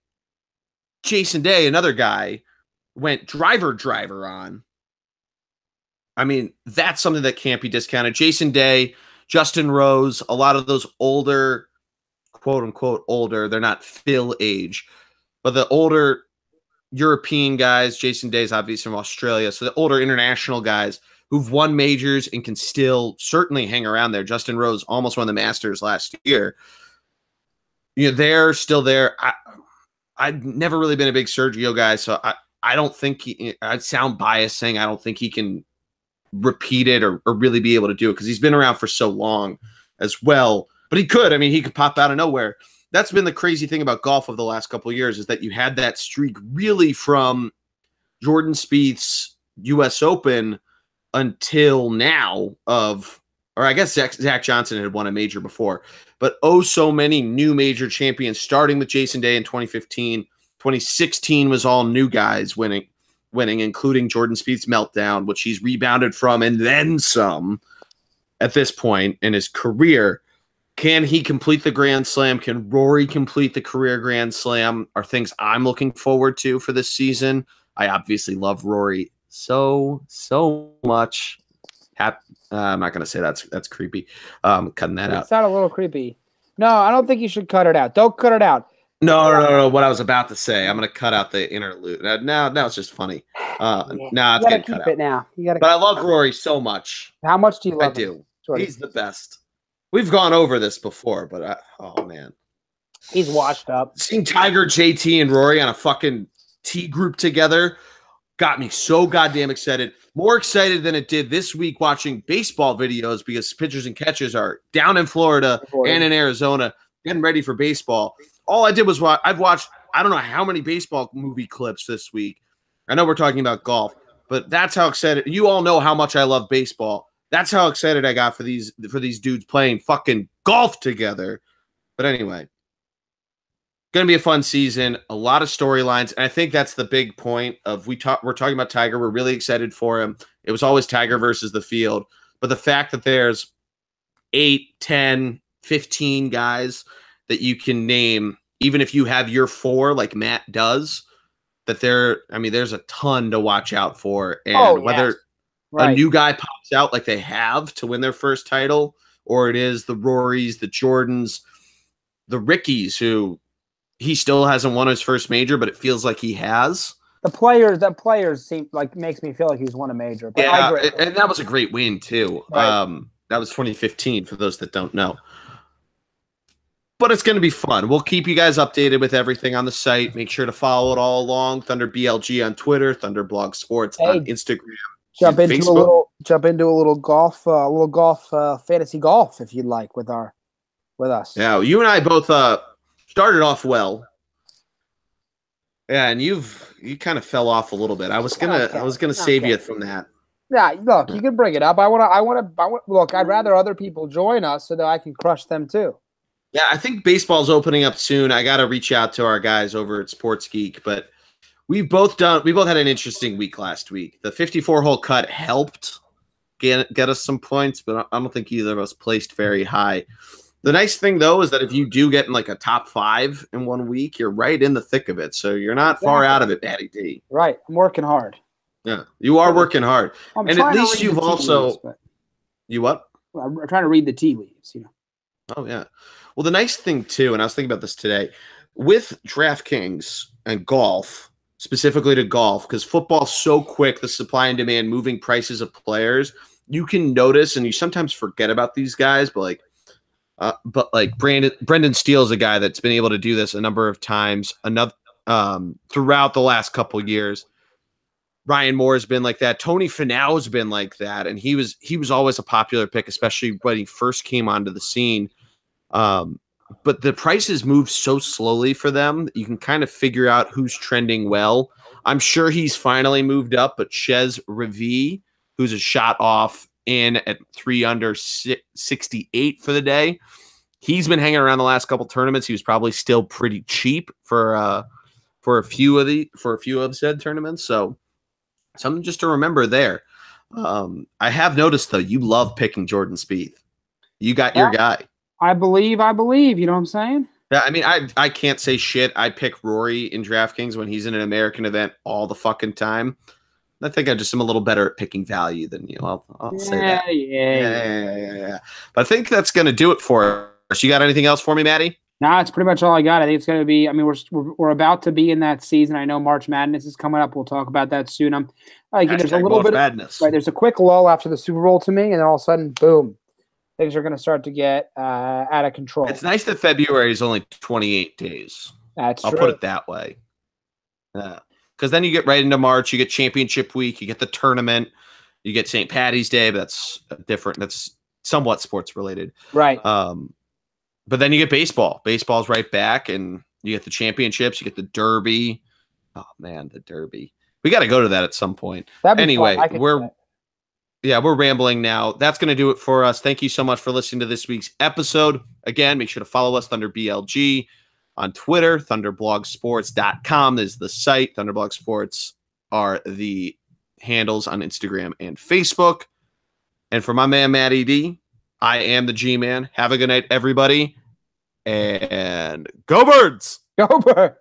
Jason Day, another guy, went driver on. I mean, that's something that can't be discounted. Jason Day, Justin Rose, a lot of those older, quote unquote, older, they're not Phil age, but the older European guys, Jason Day's obviously from Australia, so the older international guys who've won majors and can still certainly hang around there. Justin Rose almost won the Masters last year. They're still there. I've never really been a big Sergio guy, so I don't think I'd sound biased saying I don't think he can repeat it or really be able to do it because he's been around for so long as well. But he could. I mean, he could pop out of nowhere. That's been the crazy thing about golf of the last couple of years is that you had that streak really from Jordan Spieth's U.S. Open until now or I guess Zach Johnson had won a major before, but so many new major champions, starting with Jason Day in 2015. 2016 was all new guys winning, including Jordan Spieth's meltdown, which he's rebounded from and then some at this point in his career. Can he complete the Grand Slam? Can Rory complete the career Grand Slam? Are things I'm looking forward to for this season. I obviously love Rory so much. I'm not going to say that's creepy. Cutting that out. It's not a little creepy. No, I don't think you should cut it out. Don't cut it out. No. What I was about to say, I'm going to cut out the interlude. Now it's just funny. Now it's getting cut out. Now. But I love Rory so much. How much do you love him? I do. He's the best. We've gone over this before, but oh man, he's washed up. Seeing Tiger, JT, and Rory on a fucking T group together got me so goddamn excited. More excited than it did this week watching baseball videos because pitchers and catchers are down in Florida and in Arizona getting ready for baseball. All I did was I've watched I don't know how many baseball movie clips this week. I know we're talking about golf, but that's how excited. You all know how much I love baseball. That's how excited I got for these dudes playing fucking golf together. But anyway, going to be a fun season, a lot of storylines, and I think that's the big point of we're talking about Tiger. We're really excited for him. It was always Tiger versus the field, but the fact that there's 8, 10, 15 guys that you can name, even if you have your 4 like Matt does, that there's a ton to watch out for, and whether a new guy pops out like they have to win their first title, or it is the Rorys, the Jordans, the Rickies, who he still hasn't won his first major, but it feels like he has. The players seem like makes me feel like he's won a major. But yeah, and that was a great win too. Right. That was 2015 for those that don't know. But it's going to be fun. We'll keep you guys updated with everything on the site. Make sure to follow it all along. Thunder BLG on Twitter, Thunderblog Sports on Instagram. Jump into a little golf, fantasy golf if you'd like with us. Yeah, you and I both started off well. Yeah, and you kind of fell off a little bit. I was gonna save you from that. Yeah, look, you can bring it up. I want look. I'd rather other people join us so that I can crush them too. Yeah, I think baseball's opening up soon. I got to reach out to our guys over at Sports Geek, but we both had an interesting week last week. The 54-hole cut helped get us some points, but I don't think either of us placed very high. The nice thing, though, is that if you do get in like a top 5 in 1 week, you're right in the thick of it. So you're not far out of it, Matty D. Right. I'm working hard. Yeah, you are working hard. I'm and at least you've also leaves, you what? I'm trying to read the tea leaves, you know. Oh yeah. Well, the nice thing too, and I was thinking about this today, with DraftKings and golf, specifically to golf, because football's so quick, the supply and demand, moving prices of players, you can notice, and you sometimes forget about these guys, but Brendan Steele's a guy that's been able to do this a number of times. Throughout the last couple of years. Ryan Moore's been like that. Tony Finau's been like that, and he was always a popular pick, especially when he first came onto the scene. But the prices move so slowly for them that you can kind of figure out who's trending well. I'm sure he's finally moved up, but Chez Reavie, who's a shot off in at 3 under 68 for the day, he's been hanging around the last couple tournaments. He was probably still pretty cheap for a few of said tournaments. So something just to remember there. I have noticed, though, you love picking Jordan Spieth. You got your guy. I believe. You know what I'm saying? Yeah, I mean, I can't say shit. I pick Rory in DraftKings when he's in an American event all the fucking time. I think I just am a little better at picking value than you. I'll say that. Yeah. But I think that's going to do it for us. You got anything else for me, Maddie? Nah, it's pretty much all I got. I think it's going to be. I mean, we're about to be in that season. I know March Madness is coming up. We'll talk about that soon. I'm like, there's a little bit of madness. Right, there's a quick lull after the Super Bowl to me, and then all of a sudden, boom, things are going to start to get out of control. It's nice that February is only 28 days. I'll put it that way. Because then you get right into March. You get championship week. You get the tournament. You get St. Patty's Day, but that's different. That's somewhat sports related, right? But then you get baseball. Baseball's right back, and you get the championships. You get the Derby. Oh man, the Derby. We got to go to that at some point. Anyway, we're rambling now. That's going to do it for us. Thank you so much for listening to this week's episode. Again, make sure to follow us, Thunder BLG, on Twitter. ThunderblogSports.com is the site. Thunderblog Sports are the handles on Instagram and Facebook. And for my man, Matty D, I am the G-Man. Have a good night, everybody. And go Birds! Go Birds!